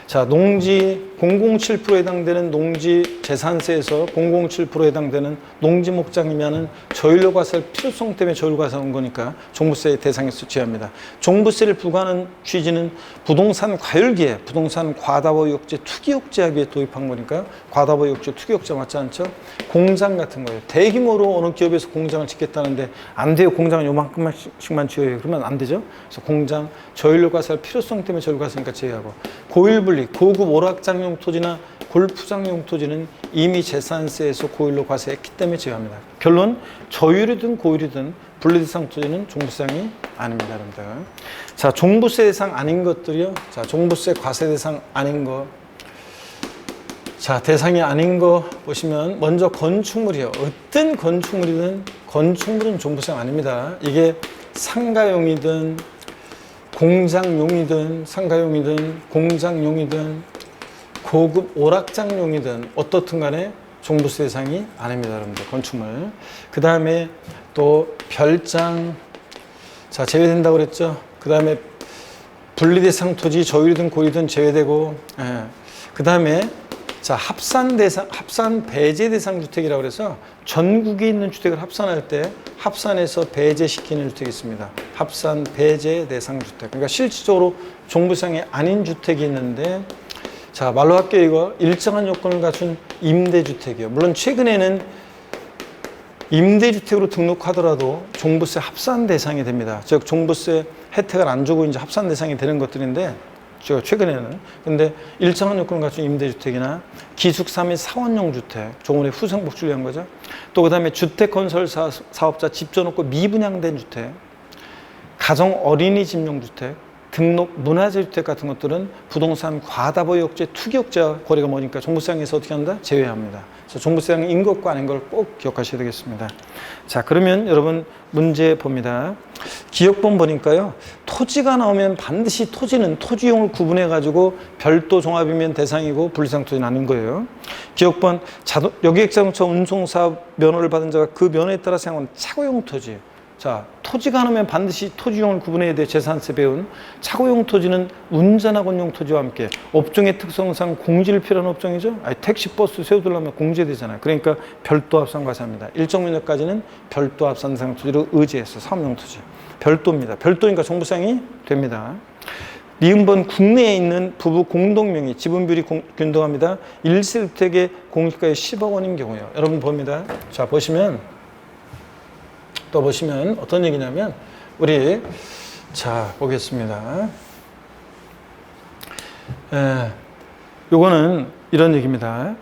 자, 농지 007%에 해당되는 농지 재산세에서 007%에 해당되는 농지 목장이면은 저율로 과세할 필요성 때문에 저율 과세한 거니까 종부세 대상에서 제외합니다. 종부세를 부과하는 취지는 부동산 과열기에 부동산 과다보유억제 투기억제하기에 도입한 거니까 과다보유억제 투기억제 맞지 않죠? 공장 같은 거예요. 대규모로 어느 기업에서 공장을 짓겠다는데 안 돼요. 공장은 요만큼씩만 지어요. 그러면 안 되죠. 그래서 공장 저율로 과세할 필요성 때문에 저율 과세니까 제외하고, 고율 분리, 고급 오락장용 토지나 골프장용 토지는 이미 재산세에서 고율로 과세했기 때문에 제외합니다. 결론, 저율이든 고율이든 분리대상 토지는 종부세상이 아닙니다, 여러분들. 자, 종부세 대상 아닌 것들이요. 자, 종부세 과세 대상 아닌 거. 자, 대상이 아닌 거 보시면 먼저 건축물이요. 어떤 건축물이든 건축물은 종부세상 아닙니다. 이게 상가용이든 공장용이든 상가용이든 공장용이든 고급 오락장용이든 어떻든 간에 종부세 대상이 아닙니다, 여러분들. 건축물. 그 다음에 또 별장, 자, 제외된다고 그랬죠. 그 다음에 분리대상 토지 저율이든 고율이든 제외되고, 그 다음에 자, 합산 배제 대상 주택이라고 그래서 전국에 있는 주택을 합산할 때 합산해서 배제시키는 주택이 있습니다. 합산 배제 대상 주택. 그러니까 실질적으로 종부세상이 아닌 주택이 있는데, 자, 말로 할게요. 이거 일정한 요건을 갖춘 임대주택이요. 물론 최근에는 임대주택으로 등록하더라도 종부세 합산 대상이 됩니다. 즉 종부세 혜택을 안 주고 이제 합산 대상이 되는 것들인데, 최근에는. 근데 일정한 요건을 갖춘 임대주택이나 기숙사 및 사원용 주택, 조금의 후생복지를 위한 거죠. 또 그 다음에 주택건설 사업자 집 져놓고 미분양된 주택, 가정 어린이집용 주택, 등록 문화재 주택 같은 것들은 부동산 과다보유억제 투기억제 거래가 뭐니까 종부세상에서 어떻게 한다? 제외합니다. 그래서 종부세상인 것과 아닌 걸 꼭 기억하셔야 되겠습니다. 자, 그러면 여러분 문제 봅니다. 기억본 보니까요, 토지가 나오면 반드시 토지는 토지용을 구분해 가지고 별도 종합이면 대상이고 분리상 토지는 아닌 거예요. 기억본, 여객자동차 운송사업 면허를 받은 자가 그 면허에 따라 사용하는 차고용 토지. 자, 토지가 나오면 반드시 토지용을 구분해야 돼. 재산세 배운 차고용 토지는 운전학원용 토지와 함께 업종의 특성상 공지를 필요한 업종이죠. 아니, 택시, 버스 세워두려면 공제해야 되잖아요. 그러니까 별도 합산 과세합니다. 일정 면적까지는 별도 합산 대상 토지로 의지해서 사업용 토지. 별도입니다. 별도니까 종부세상이 됩니다. 니은번 국내에 있는 부부 공동명의 지분비율이 균등합니다. 1세주택의 공시가의 10억 원인 경우요. 여러분 봅니다. 자, 또 보시면 어떤 얘기냐면, 우리 자 보겠습니다. 요거는 이런 얘기입니다.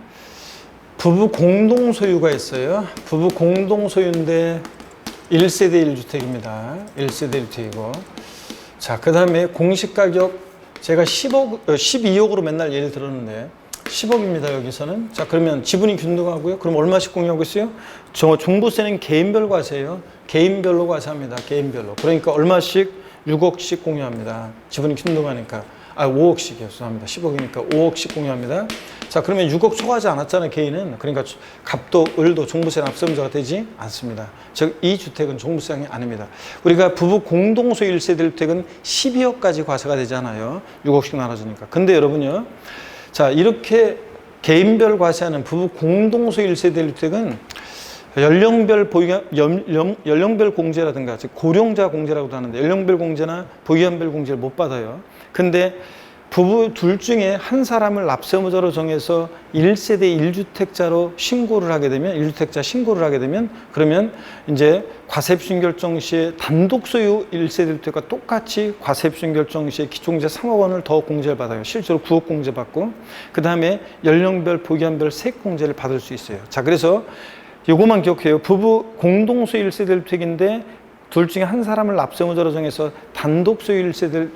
부부 공동 소유가 있어요. 부부 공동 소유인데 1세대 1주택입니다. 1세대 1주택이고, 자, 그 다음에 공시가격 제가 12억으로 맨날 예를 들었는데 10억입니다, 여기서는. 자, 그러면 지분이 균등하고요. 그럼 얼마씩 공유하고 있어요? 종부세는 개인별 과세예요. 개인별로 과세합니다. 개인별로. 그러니까 얼마씩? 6억씩 공유합니다. 지분이 균등하니까. 5억씩이요. 죄송합니다. 10억이니까 5억씩 공유합니다. 자, 그러면 6억 초과하지 않았잖아요, 개인은. 그러니까 갑도, 을도 종부세 납세의무자가 되지 않습니다. 즉, 이 주택은 종부세상이 아닙니다. 우리가 부부 공동소 1세대 주택은 12억까지 과세가 되잖아요. 6억씩 나눠주니까. 근데 여러분요, 자, 이렇게 개인별 과세하는 부부 공동소 1세대 주택은 연령별 공제라든가, 즉 고령자 공제라고도 하는데, 연령별 공제나 보유한별 공제를 못 받아요. 근데 부부 둘 중에 한 사람을 납세의무자로 정해서 1세대 1주택자로 신고를 하게 되면, 1주택자 신고를 하게 되면, 그러면 이제 과세입신 결정 시에 단독 소유 1세대 주택과 똑같이 과세입신 결정 시에 기초공제 3억 원을 더 공제를 받아요. 실제로 9억 공제 받고, 그 다음에 연령별, 보유한별 세액 공제를 받을 수 있어요. 자, 그래서 요것만 기억해요. 부부 공동 소유 1세대 주택인데 둘 중에 한 사람을 납세의무자로 정해서 단독 소유 1세대,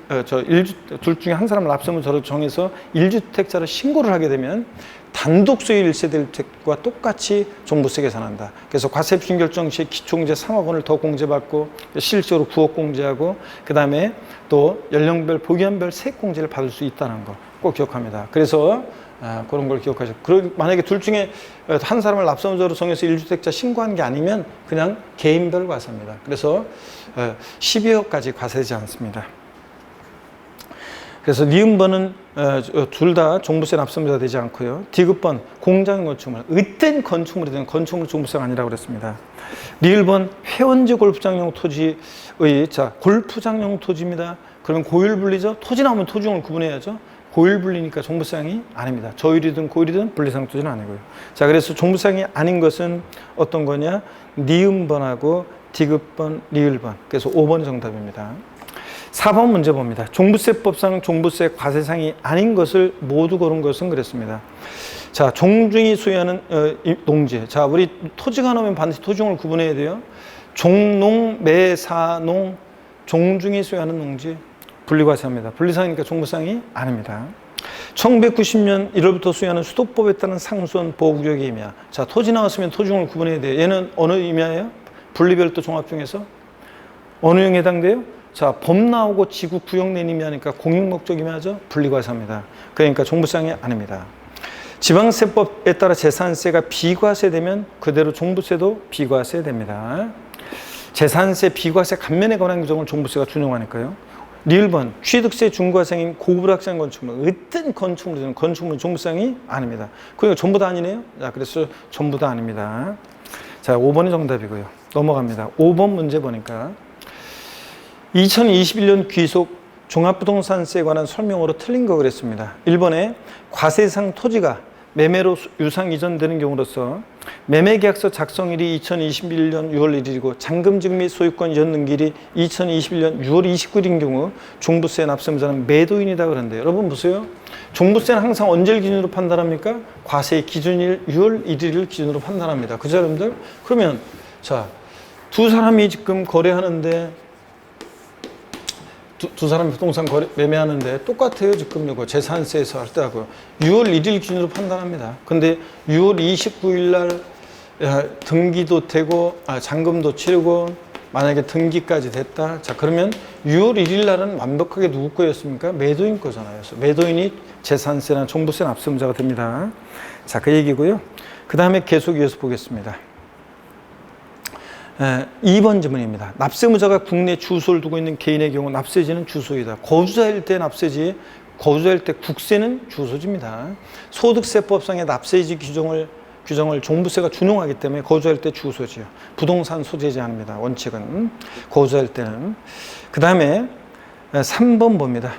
둘 중에 한 사람을 납세의무자로 정해서 1주택자로 신고를 하게 되면 단독 소유 1세대 주택과 똑같이 종부세 계산한다. 그래서 과세입신 결정 시 기초공제 3억 원을 더 공제받고 실제로 9억 공제하고, 그 다음에 또 연령별, 보유한별 세액 공제를 받을 수 있다는 거 꼭 기억합니다. 그래서 그런 걸 기억하시고, 만약에 둘 중에 한 사람을 납세의무자로 정해서 1주택자 신고한 게 아니면 그냥 개인별 과세입니다. 그래서 12억까지 과세되지 않습니다. 그래서 니은번은 둘 다 종부세 납세의무자가 되지 않고요. 디귿번 공장 건축물, 으뜸 건축물이 되는 건축물 종부세가 아니라고 그랬습니다. 리을번 회원지 골프장용 토지의, 자, 골프장용 토지입니다. 그러면 고율분리죠. 토지 나오면 토지용을 구분해야죠. 고율분리니까 종부세상이 아닙니다. 저율이든 고율이든 분리상 토지는 아니고요. 자, 그래서 종부세상이 아닌 것은 어떤 거냐? 니은번하고 디귿번, 리을번. 그래서 5번이 정답입니다. 4번 문제 봅니다. 종부세법상 종부세 과세상이 아닌 것을 모두 고른 것은 그랬습니다. 자, 종중이 소유하는 농지. 자, 우리 토지가 나오면 반드시 토지용을 구분해야 돼요. 종농, 매사농, 종중이 소유하는 농지. 분리과세합니다. 분리상이니까 종부상이 아닙니다. 1990년 1월부터 수행하는 수도법에 따른 상수원 보호구역의 의미야. 자, 토지 나왔으면 토지용을 구분해야 돼요. 얘는 어느 의미예요? 분리별도 종합 중에서 어느 용에 해당돼요? 자, 법 나오고 지구 구역 내 의미하니까 공익목적 의미하죠? 분리과세합니다. 그러니까 종부상이 아닙니다. 지방세법에 따라 재산세가 비과세되면 그대로 종부세도 비과세됩니다. 재산세 비과세 감면에 관한 규정을 종부세가 준용하니까요. 리을번 취득세 중과세인 고불확산 건축물, 으뜸 건축물이 되는 건축물은 종부세상이 아닙니다. 그러니까 전부 다 아니네요. 자, 그래서 전부 다 아닙니다. 자, 5번이 정답이고요. 넘어갑니다. 5번 문제 보니까 2021년 귀속 종합부동산세에 관한 설명으로 틀린 거 그랬습니다. 1번에 과세상 토지가 매매로 유상 이전되는 경우로서 매매계약서 작성일이 2021년 6월 1일이고 잔금지급 및 소유권 연능일이 2021년 6월 29일인 경우 종부세 납세의무자는 매도인이다 그러는데, 여러분 보세요. 종부세는 항상 언제를 기준으로 판단합니까? 과세의 기준일 6월 1일을 기준으로 판단합니다. 그죠, 여러분들? 그러면 자, 두 사람이 지금 거래하는데 두 사람이 부동산 매매하는데 똑같아요. 지금 이거 재산세에서 할 때하고요. 6월 1일 기준으로 판단합니다. 근데 6월 29일 날 등기도 되고 잔금도 치르고 만약에 등기까지 됐다. 자, 그러면 6월 1일 날은 완벽하게 누구 거였습니까? 매도인 거잖아요. 그래서 매도인이 재산세나 종부세 납세의무자가 됩니다. 자, 그 얘기고요. 그 다음에 계속 이어서 보겠습니다. 2번 질문입니다. 납세의무자가 국내 주소를 두고 있는 개인의 경우 납세지는 주소이다. 거주자일 때 납세지, 거주자일 때 국세는 주소지입니다. 소득세법상의 납세지 규정을 종부세가 준용하기 때문에 거주할 때 주소지요. 부동산 소재지 아닙니다. 원칙은 거주할 때는. 그 다음에 3번 봅니다.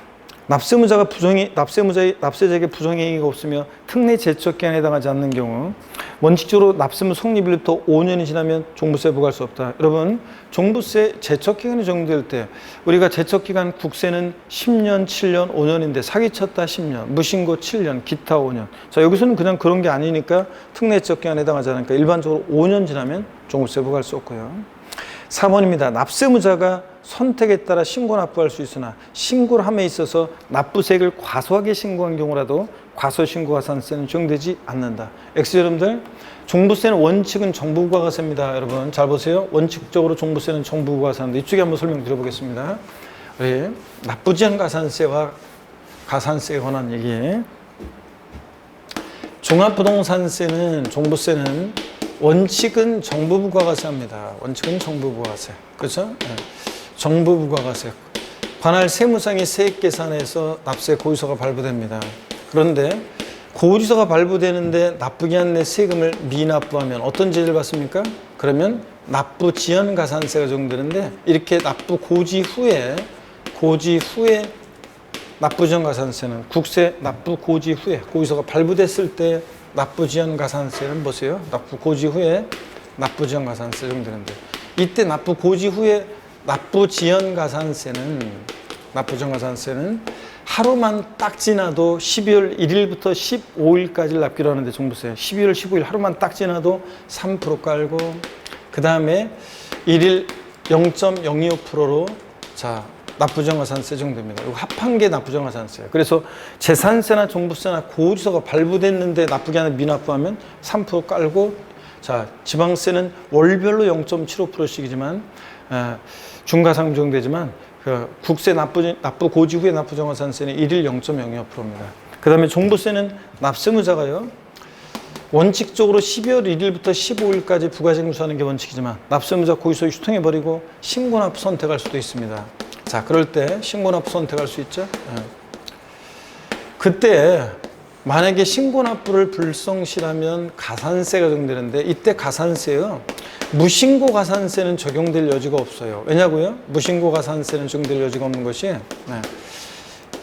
납세자에게 부정행위가 없으며 특례 제척기한에 해당하지 않는 경우 원칙적으로 납세의무 성립일부터 5년이 지나면 종부세 부과할 수 없다. 여러분, 종부세 제척기간이 정될 때 우리가 제척기간 국세는 10년, 7년, 5년인데 사기쳤다 10년, 무신고 7년, 기타 5년. 자, 여기서는 그냥 그런 게 아니니까 특례 제척기한에 해당하지 않으니까 일반적으로 5년 지나면 종부세 부과할 수 없고요. 4번입니다. 납세의무자가 선택에 따라 신고 납부할 수 있으나 신고를 함에 있어서 납부세액을 과소하게 신고한 경우라도 과소신고가산세는 적용되지 않는다. X 여러분들, 종부세는 원칙은 정부부가세입니다. 여러분 잘 보세요. 원칙적으로 종부세는 정부부가세인데 이쪽에 한번 설명드려보겠습니다. 우리 나쁘지 않은 가산세와 가산세에 관한 얘기. 종합부동산세는, 종부세는 원칙은 정부 부가가세합니다. 원칙은 정부 부가가세. 그렇죠? 네. 정부 부가가세. 관할 세무상의 세액 계산에서 납세 고지서가 발부됩니다. 그런데 고지서가 발부되는데 납부기 한 내 세금을 미납부하면 어떤 제재를 받습니까? 그러면 납부 지연 가산세가 적용되는데, 이렇게 납부 고지 후에 납부 지연 가산세는 국세 납부 고지 후에 고지서가 발부됐을 때 납부 지연 가산세는 보세요. 납부 고지 후에 납부 지연 가산세 적용되는데, 이때 납부 고지 후에 납부 지연 가산세는 하루만 딱 지나도 12월 1일부터 15일까지를 납기로 하는데, 종부세 12월 15일 하루만 딱 지나도 3% 깔고, 그 다음에 1일 0.025%로 자 납부정가산세 적용됩니다. 이거 합한 게 납부정가산세예요. 그래서 재산세나 종부세나 고지서가 발부됐는데 납부기 하나 미납부하면 3% 깔고, 자 지방세는 월별로 0.75%씩이지만 중과상 적용되지만 국세 납부 고지 후에 납부정가산세는 1일 0.02%입니다. 그 다음에 종부세는 납세무자가요, 원칙적으로 12월 1일부터 15일까지 부가징수하는 게 원칙이지만 납세무자 고지서 유통해버리고 신고납부 선택할 수도 있습니다. 자, 그럴 때 신고납부 선택할 수 있죠. 그때 만약에 신고납부를 불성실하면 가산세가 적용되는데, 이때 가산세요, 무신고 가산세는 적용될 여지가 없어요. 왜냐고요? 무신고 가산세는 적용될 여지가 없는 것이,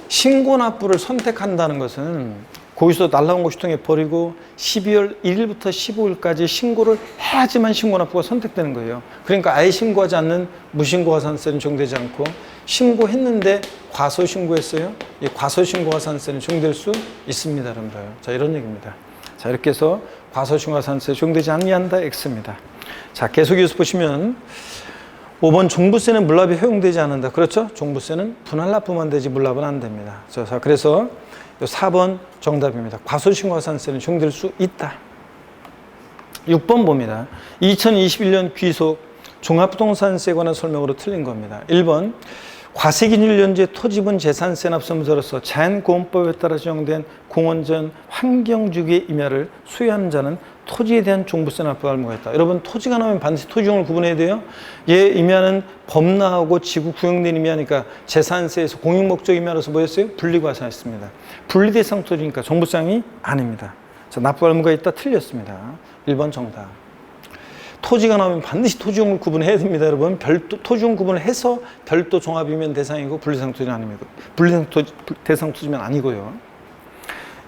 신고납부를 선택한다는 것은 고지서 날라온 거 유통해 버리고 12월 1일부터 15일까지 신고를 해야지만 신고납부가 선택되는 거예요. 그러니까 아예 신고하지 않는 무신고 가산세는 적용되지 않고, 신고했는데 과소신고했어요. 이 과소신고 가산세는 적용될 수 있습니다, 여러분들. 자, 이런 얘기입니다. 자, 이렇게 해서 과소신고 가산세 적용되지 않는다 X입니다. 자, 계속해서 보시면 5번 종부세는 물납이 허용되지 않는다. 그렇죠? 종부세는 분할납부만 되지 물납은 안 됩니다. 자, 그래서 4번 정답입니다. 과소신고가산세는 적용될 수 있다. 6번 봅니다. 2021년 귀속 종합부동산세에 관한 설명으로 틀린 겁니다. 1번 과세기준연재 토지분 재산세 납세무자로서 자연고원법에 따라 적용된 공원전 환경주기의 임야를 소유하는 자는 토지에 대한 종부세 납부 의무가 있다. 여러분, 토지가 나오면 반드시 토지용을 구분해야 돼요. 얘 임야는 범람하고 지구 구역된 임야니까 재산세에서 공익목적 임야로서 뭐였어요? 분리과세했습니다. 분리대상 토지니까 종부세이 아닙니다. 자, 납부 의무가 있다. 틀렸습니다. 1번 정답. 토지가 나오면 반드시 토지용을 구분해야 됩니다, 여러분. 별도 토지용 구분을 해서 별도 종합이면 대상이고 분리대상 토지는 아닙니다. 대상 토지면 아니고요.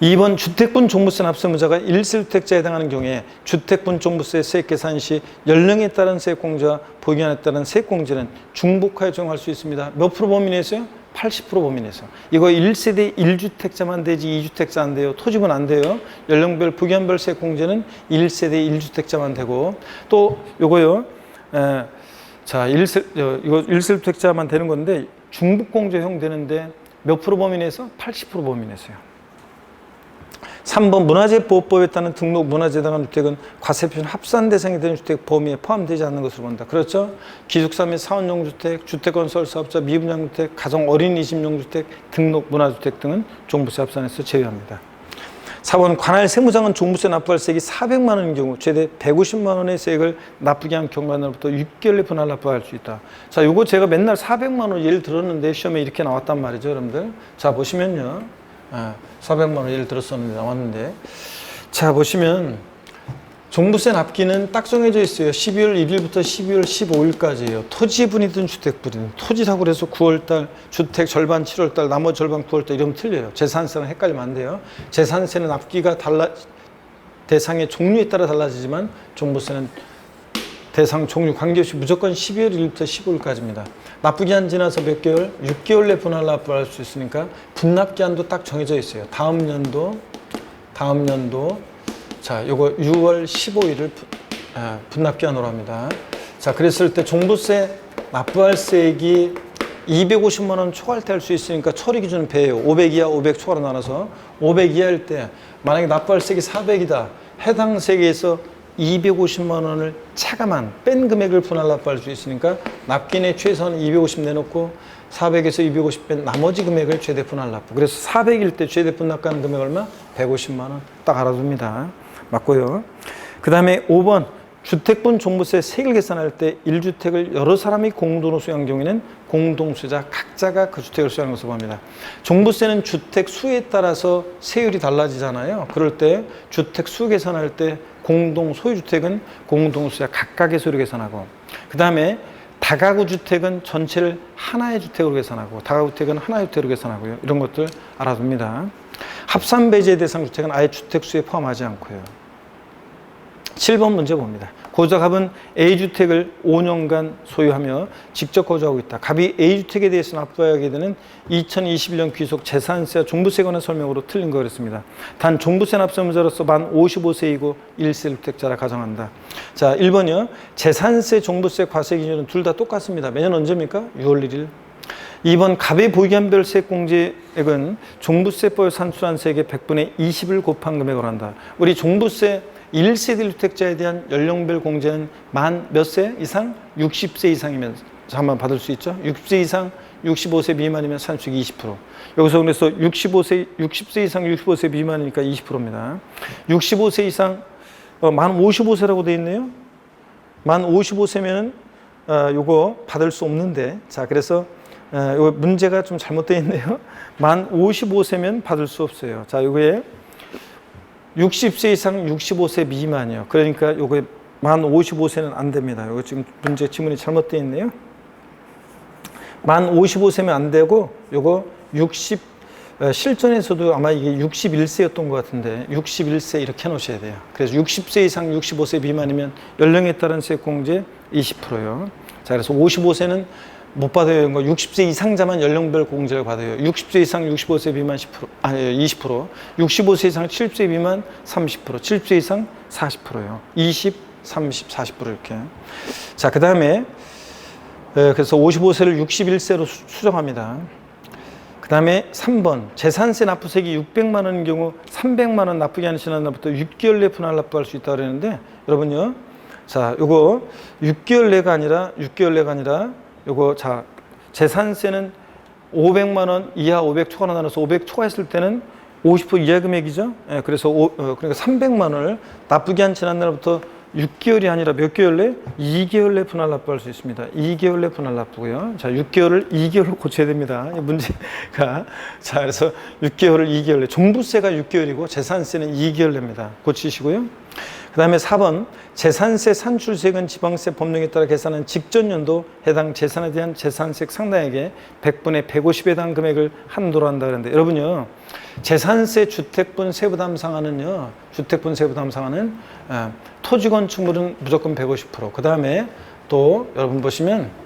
2번 주택분 종부세 납세무자가 1세주택자에 해당하는 경우에 주택분 종부세 세액 계산 시 연령에 따른 세액공제와 보유기한에 따른 세액공제는 중복하여 적용할 수 있습니다. 몇 프로 범위 내에서요? 80% 범위 내에서. 이거 1세대 1주택자만 되지 2주택자 안 돼요. 토지분 안 돼요. 연령별 보유기한별 세액공제는 1세대 1주택자만 되고, 또 요거요. 자, 이거 1세주택자만 되는 건데 중복공제 허용되는데 몇 프로 범위 내에서? 80% 범위 내에서요. 3번 문화재보호법에 따른 등록 문화재에 해당하는 주택은 과세 표준 합산 대상이 되는 주택 범위에 포함되지 않는 것으로 본다. 그렇죠? 기숙사 및 사원용 주택, 주택건설 사업자, 미분양 주택, 가정 어린이 집용 주택, 등록 문화주택 등은 종부세 합산에서 제외합니다. 4번 관할 세무장은 종부세 납부할 세액이 400만 원인 경우 최대 150만 원의 세액을 납부기 한 경관으로부터 6개월 내 분할 납부할 수 있다. 자, 요거 제가 맨날 400만 원 예를 들었는데 시험에 이렇게 나왔단 말이죠, 여러분들. 자, 보시면요. 400만 원 예를 들었었는데 나왔는데, 자 보시면 종부세 납기는 딱 정해져 있어요. 12월 1일부터 12월 15일까지예요. 토지분이든 주택분이든. 토지라고 그래서 9월달, 주택 절반 7월달, 나머지 절반 9월달 이러면 틀려요. 재산세랑 헷갈리면 안 돼요. 재산세는 납기가 대상의 종류에 따라 달라지지만 종부세는 대상 종류 관계없이 무조건 12월 1일부터 15일까지입니다. 납부기한 지나서 몇 개월? 6개월 내 분할 납부할 수 있으니까 분납기한도 딱 정해져 있어요. 다음 연도 자, 요거 6월 15일을 분납기한으로 합니다. 자, 그랬을 때 종부세 납부할 세액이 250만 원 초과할 때 할 수 있으니까 처리 기준은 배예요. 500 이하, 500 초과로 나눠서 500 이하일 때 만약에 납부할 세액이 400이다. 해당 세액에서 250만 원을 차감한 뺀 금액을 분할 납부할 수 있으니까 납기내 최소한 250 내놓고 400에서 250 빼면 나머지 금액을 최대 분할 납부. 그래서 400일 때 최대 분납가는 금액 얼마? 150만 원. 딱 알아둡니다. 맞고요. 그 다음에 5번 주택분 종부세 세액을 계산할 때 1주택을 여러 사람이 공동으로 소유한 경우에는 공동수자 각자가 그 주택을 소유하는 것으로 봅니다. 종부세는 주택 수에 따라서 세율이 달라지잖아요. 그럴 때 주택 수 계산할 때 공동 소유주택은 공동수자 각각의 소유로 계산하고, 그 다음에 다가구 주택은 전체를 하나의 주택으로 계산하고, 다가구 주택은 하나의 주택으로 계산하고요. 이런 것들 알아둡니다. 합산 배제 대상 주택은 아예 주택 수에 포함하지 않고요. 7번 문제 봅니다. 고자갑은 A주택을 5년간 소유하며 직접 거주하고 있다. 갑이 A주택에 대해서 납부하게 되는 2021년 귀속 재산세와 종부세에 관한 설명으로 틀린 거 그랬습니다. 단 종부세 납세의무자로서 만 55세이고 1세 주택자라 가정한다. 자, 1번이요. 재산세, 종부세, 과세 기준은 둘 다 똑같습니다. 매년 언제입니까? 6월 1일. 2번 갑의 보기한별 세액공제액은 종부세법에 산출한 세액의 100분의 20을 곱한 금액으로 한다. 우리 종부세 1세대 주택자에 대한 연령별 공제는 만 몇 세 이상? 60세 이상이면 한번 받을 수 있죠. 60세 이상 65세 미만이면 산출이 20%. 여기서 그래서 60세 이상 65세 미만이니까 20%입니다. 65세 이상 만 55세라고 돼 있네요. 만 55세면은 요거 받을 수 없는데, 자, 그래서 요 문제가 좀 잘못되어 있네요. 만 55세면 받을 수 없어요. 자, 요거에 60세 이상 65세 미만이요. 그러니까 요거 만 55세는 안 됩니다. 요거 지금 문제 지문이 잘못되어 있네요. 만 55세면 안 되고, 요거 실전에서도 아마 이게 61세였던 것 같은데 61세 이렇게 해놓으셔야 돼요. 그래서 60세 이상 65세 미만이면 연령에 따른 세액공제 20%요. 자, 그래서 55세는 못 받아요. 60세 이상자만 연령별 공제를 받아요. 60세 이상 65세 미만 10%, 아니 20%, 65세 이상 70세 미만 30%, 70세 이상 40%요. 20, 30, 40% 이렇게. 자, 그 다음에 그래서 55세를 61세로 수정합니다. 그 다음에 3번 재산세 납부세액이 600만 원인 경우 300만 원 납부기 한이 지난 날부터 6개월 내 분할 납부할 수 있다고 그랬는데, 여러분요, 자, 요거 6개월 내가 아니라 요거, 자, 재산세는 500만 원 이하 500 초과로 나눠서 500 초과했을 때는 50% 이하 금액이죠. 예, 그래서 그러니까 300만 원을 납부기 한 지난 날부터 6개월이 아니라 몇 개월 내? 2개월 내 분할 납부할 수 있습니다. 2개월 내 분할 납부고요. 자, 6개월을 2개월로 고쳐야 됩니다. 문제가. 자, 그래서 6개월을 2개월 내. 종부세가 6개월이고 재산세는 2개월 내입니다. 고치시고요. 그 다음에 4번 재산세 산출세액은 지방세 법령에 따라 계산한 직전 연도 해당 재산에 대한 재산세액 상당액의 100분의 150에 해당 금액을 한도로 한다 그랬는데, 여러분요, 재산세 주택분 세부담 상한은요, 주택분 세부담 상한은 토지 건축물은 무조건 150%. 그 다음에 또 여러분 보시면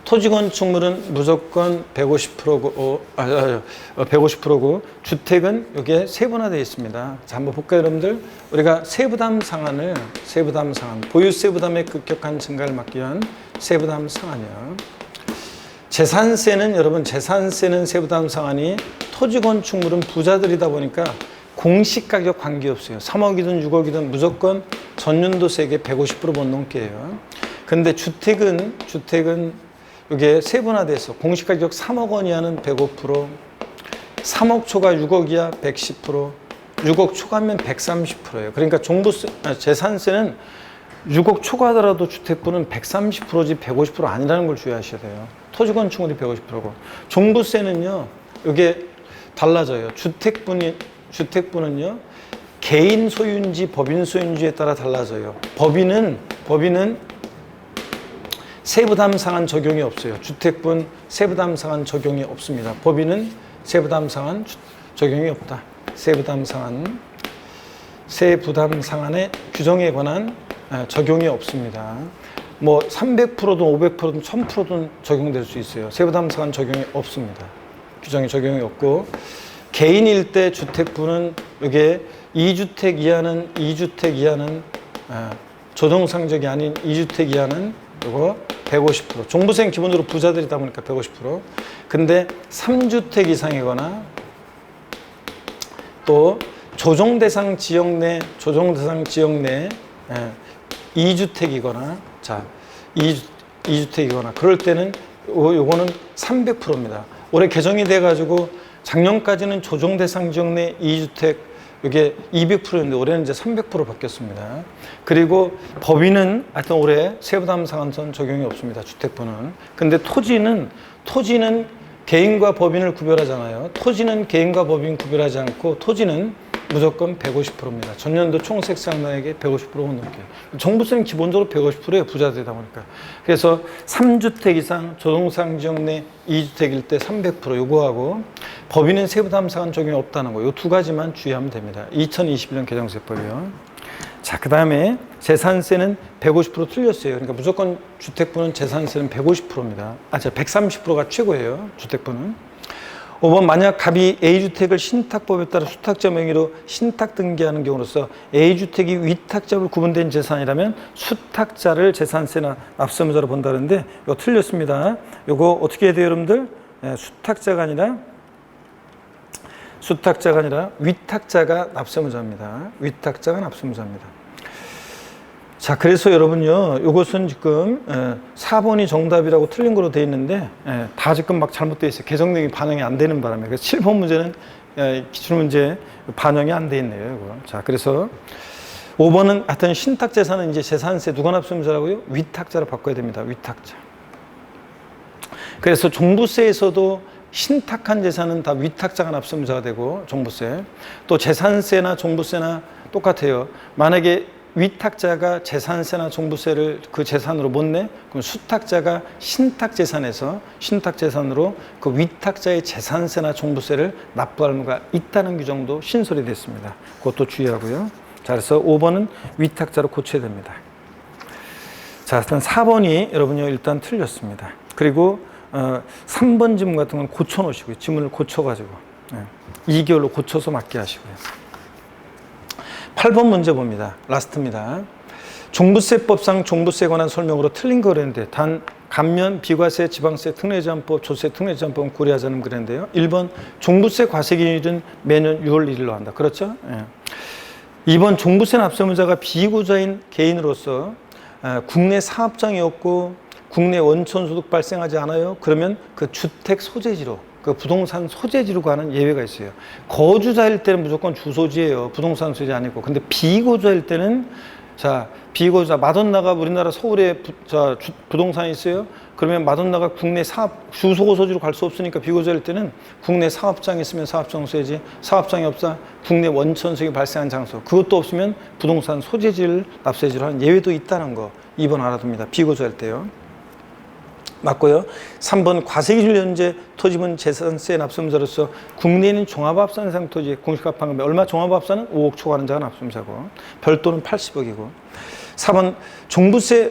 토지 건축물은 무조건 150%고 150%고 주택은 여기에 세분화되어 있습니다. 자, 한번 볼까요, 여러분들? 우리가 세부담 상한, 보유세 부담의 급격한 증가를 막기 위한 세부담 상한이요. 재산세는 여러분, 재산세는 세부담 상한이 토지 건축물은 부자들이다 보니까 공시가격 관계없어요. 3억이든 6억이든 무조건 전년도세액의 150% 못 넘게 해요. 근데 주택은 이게 세분화돼서 공시가격 3억 원 이하는 105%, 3억 초과 6억 이하 110%, 6억 초과하면 130%예요. 그러니까 재산세는 6억 초과하더라도 주택분은 130%지 150% 아니라는 걸 주의하셔야 돼요. 토지 건축물이 150%고, 종부세는요, 이게 달라져요. 주택분은요, 개인 소유인지 법인 소유인지에 따라 달라져요. 법인은 세부담 상한 적용이 없어요. 주택분 세부담 상한 적용이 없습니다. 법인은 세부담 상한 적용이 없다. 세부담 상한의 규정에 관한 적용이 없습니다. 뭐 300%든 500%든 1000%든 적용될 수 있어요. 세부담 상한 적용이 없습니다. 규정이 적용이 없고, 개인일 때 주택분은 이게 2주택 이하는 조정상적이 아닌 2주택 이하는 이거 150%. 종부세는 기본적으로 부자들이다 보니까 150%. 근데 3주택 이상이거나 또 조정대상 지역 내 2주택이거나, 자, 2주택이거나 그럴 때는 요거는 300%입니다. 올해 개정이 돼가지고 작년까지는 조정 대상 지역 내 2주택 이게 200%인데 올해는 이제 300% 바뀌었습니다. 그리고 법인은 하여튼 올해 세부담 상한선 적용이 없습니다. 주택부는. 근데 토지는 개인과 법인을 구별하잖아요. 토지는 개인과 법인 구별하지 않고 토지는 무조건 150%입니다. 전년도 총색상액의 150%가 넘게. 종부세는 기본적으로 150%예요. 부자 되다 보니까. 그래서 3주택 이상 조정상 지역 내 2주택일 때 300% 요거하고 법인은 세부담 상한 적용이 없다는 거. 요 두 가지만 주의하면 됩니다. 2021년 개정세법이요. 자, 그 다음에 재산세는 150% 틀렸어요. 그러니까 무조건 주택부는 재산세는 150%입니다. 130%가 최고예요. 주택부는. 5번 만약 갑이 A주택을 신탁법에 따라 수탁자 명의로 신탁 등기하는 경우로서 A주택이 위탁자로 구분된 재산이라면 수탁자를 재산세나 납세무자로 본다는데 이거 틀렸습니다. 이거 어떻게 해야 돼요, 여러분들? 수탁자가 아니라 위탁자가 납세무자입니다. 위탁자가 납세무자입니다. 자, 그래서 여러분요, 이것은 지금 4번이 정답이라고 틀린 거로 되어 있는데 다 지금 막 잘못되어 있어요. 개정령이 반영이 안 되는 바람에. 그래서 7번 문제는 기출문제 반영이 안 돼 있네요. 이거. 자, 그래서 5번은 하여튼 신탁재산은 이제 재산세 누가 납세무자라고요? 위탁자로 바꿔야 됩니다. 위탁자. 그래서 종부세에서도 신탁한 재산은 다 위탁자가 납세무자가 되고 종부세. 또 재산세나 종부세나 똑같아요. 만약에 위탁자가 재산세나 종부세를 그 재산으로 못 내? 그럼 수탁자가 신탁재산으로 그 위탁자의 재산세나 종부세를 납부할 의무가 있다는 규정도 신설이 됐습니다. 그것도 주의하고요. 자, 그래서 5번은 위탁자로 고쳐야 됩니다. 자, 일단 4번이 여러분요 일단 틀렸습니다. 그리고 3번 지문 같은 건 고쳐 놓으시고요. 지문을 고쳐가지고 2개월로 고쳐서 맞게 하시고요. 8번 문제 봅니다. 라스트입니다. 종부세법상 종부세에 관한 설명으로 틀린 거 그랬는데 단 감면, 비과세, 지방세, 특례제한법, 조세, 특례제한법은 고려하지 않는 그랬는데요. 1번 종부세 과세기일은 매년 6월 1일로 한다. 그렇죠? 예. 2번 종부세 납세무자가 비구자인 개인으로서 국내 사업장이었고 국내 원천소득 발생하지 않아요. 그러면 그 주택 소재지로 그 부동산 소재지로 가는 예외가 있어요. 거주자일 때는 무조건 주소지예요. 부동산 소재 아니고. 근데 비거주자일 때는 비거주자 마돈나가 우리나라 서울에 부동산이 있어요. 그러면 마돈나가 국내 주소지로 갈 수 없으니까 비거주자일 때는 국내 사업장이 있으면 사업장 소재지, 사업장이 없다 국내 원천소득이 발생한 장소. 그것도 없으면 부동산 소재지를 납세지로 하는 예외도 있다는 거 2번 알아둡니다. 비거주자일 때요. 맞고요. 3번 과세기준 현재 토지분 재산세 납세무자로서 국내에는 종합합산상 토지 공시가판금액 얼마 종합합산은 5억 초과하는 자가 납세무자고 별도는 80억이고 4번 종부세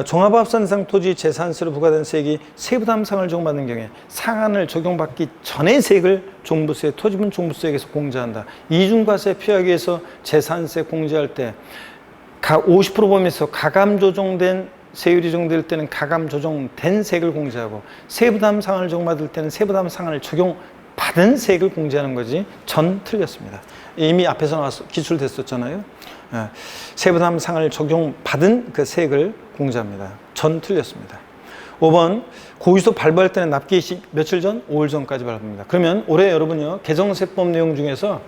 종합합산상 토지 재산세로 부과된 세액이 세부담상을 적용받는 경우에 상한을 적용받기 전의 세액을 종부세 토지분 종부세액에서 공제한다. 이중과세 피하기 위해서 재산세 공제할 때 50% 범위에서 가감 조정된 세율이 적용될 때는 가감 조정된 세액을 공제하고 세부담 상한을 적용받을 때는 세부담 상한을 적용받은 세액을 공제하는 거지 전 틀렸습니다. 이미 앞에서 나와서 기출됐었잖아요. 세부담 상한을 적용받은 그 세액을 공제합니다. 전 틀렸습니다. 5번 고의소 발부할 때는 납기 시 며칠 전? 5일 전까지 발부합니다. 그러면 올해 여러분요 개정세법 내용 중에서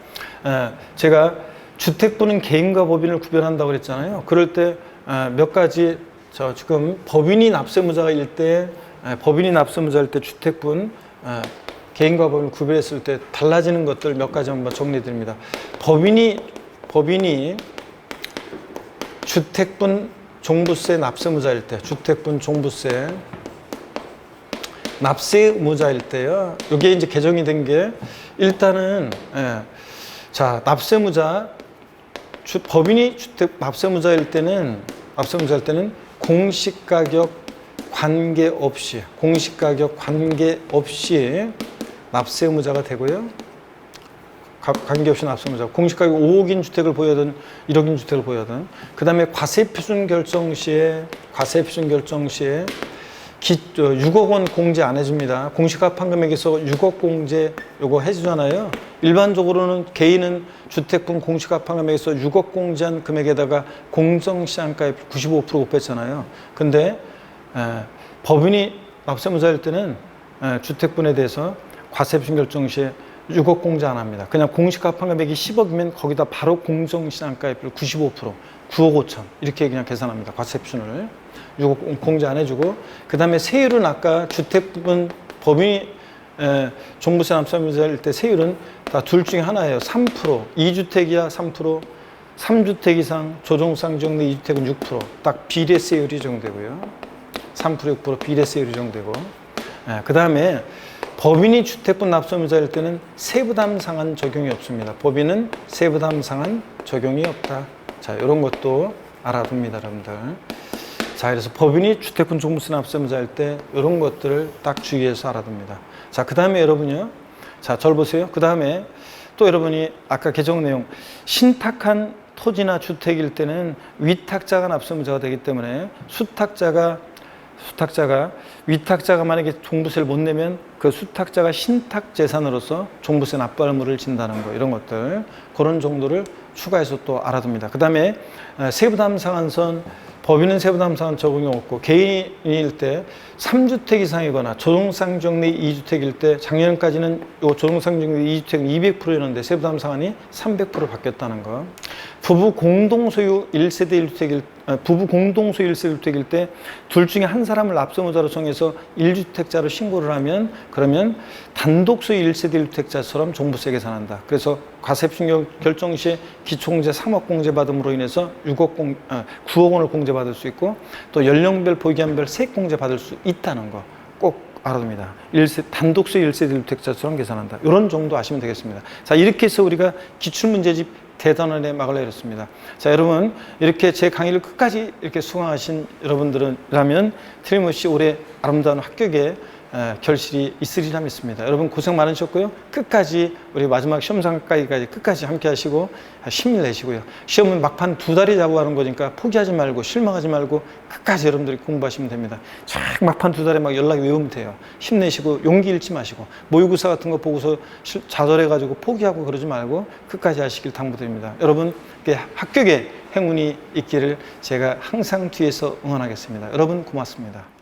제가 주택부는 개인과 법인을 구별한다고 그랬잖아요. 그럴 때 몇 가지 지금 법인이 납세무자일 때 주택분 개인과 법인을 구별했을 때 달라지는 것들 몇 가지 한번 정리해 드립니다. 법인이 주택분 종부세 납세무자일 때 주택분 종부세 납세무자일 때요. 이게 이제 개정이 된 게 일단은 법인이 주택 납세무자일 때는 공시가격 관계없이 납세무자가 되고요. 관계없이 납세무자. 공시가격 5억인 주택을 보여든 1억인 주택을 보여든. 그 다음에 과세표준 결정 시에 6억 원 공제 안 해줍니다. 공시가판금액에서 6억 공제 요거 해주잖아요. 일반적으로는 개인은 주택분 공시가판금액에서 6억 공제한 금액에다가 공정시장가액 95% 곱했잖아요. 근데 법인이 납세무자일 때는 주택분에 대해서 과세입신 결정 시에 6억 공제 안 합니다. 그냥 공시가판 금액이 10억이면 거기다 바로 공정시장가액을 95%, 9억 5천 이렇게 그냥 계산합니다. 과세입신을 6억 공제 안 해주고, 그 다음에 세율은 아까 주택분 법인이 종부세 납세무자일 때 세율은 다 둘 중에 하나예요. 3%, 2주택이야 3%, 3주택 이상 조정상정내 2주택은 6%, 딱 비례세율이 정되고요. 3%, 6% 비례세율이 정되고, 그 다음에 법인이 주택분 납세무자일 때는 세부담 상한 적용이 없습니다. 법인은 세부담 상한 적용이 없다. 자, 이런 것도 알아둡니다, 여러분들. 자, 그래서 법인이 주택분 종부세 납세무자일 때 이런 것들을 딱 주의해서 알아둡니다. 자, 그 다음에 여러분요. 자, 절 보세요. 그 다음에 또 여러분이 아까 개정 내용, 신탁한 토지나 주택일 때는 위탁자가 납세무자가 되기 때문에 수탁자가 위탁자가 만약에 종부세를 못 내면 그 수탁자가 신탁 재산으로서 종부세 납부할무를 진다는 거, 이런 것들 그런 정도를 추가해서 또 알아둡니다. 그 다음에 세부담 상한선, 법인은 세부담 상한 적용이 없고 개인일 때 3주택 이상이거나 조정상정 내 2주택일 때, 작년까지는 요 조정상정 내 2주택은 200%였는데 세부담 상한이 300% 바뀌었다는 거. 부부 공동소유 1세대 1주택일 부부 공동소유 1세대 1주택일 때 둘 중에 한 사람을 납세무자로 정해서 1주택자로 신고를 하면, 그러면 단독소유 1세대 1주택자처럼 종부세 계산한다. 그래서 과세입신 결정 시 기초공제 3억 공제 받음으로 인해서 9억 원을 공제받을 수 있고, 또 연령별 보기한별 세액 공제 받을 수 있다는 거 꼭 알아둡니다. 단독소유 1세대 1주택자처럼 계산한다. 이런 정도 아시면 되겠습니다. 자, 이렇게 해서 우리가 기출문제집 대단원의 막을 내렸습니다. 자, 여러분, 이렇게 제 강의를 끝까지 이렇게 수강하신 여러분들이라면 틀림없이 올해 아름다운 합격에 결실이 있으리라 믿습니다. 여러분 고생 많으셨고요. 끝까지 우리 마지막 시험장까지 끝까지 함께 하시고 힘을 내시고요. 시험은 막판 2달이 자고 하는 거니까 포기하지 말고 실망하지 말고 끝까지 여러분들이 공부하시면 됩니다. 쫙 막판 2달에 막 연락이 외우면 돼요. 힘내시고 용기 잃지 마시고 모의고사 같은 거 보고서 좌절해가지고 포기하고 그러지 말고 끝까지 하시길 당부드립니다. 여러분 합격의 행운이 있기를 제가 항상 뒤에서 응원하겠습니다. 여러분 고맙습니다.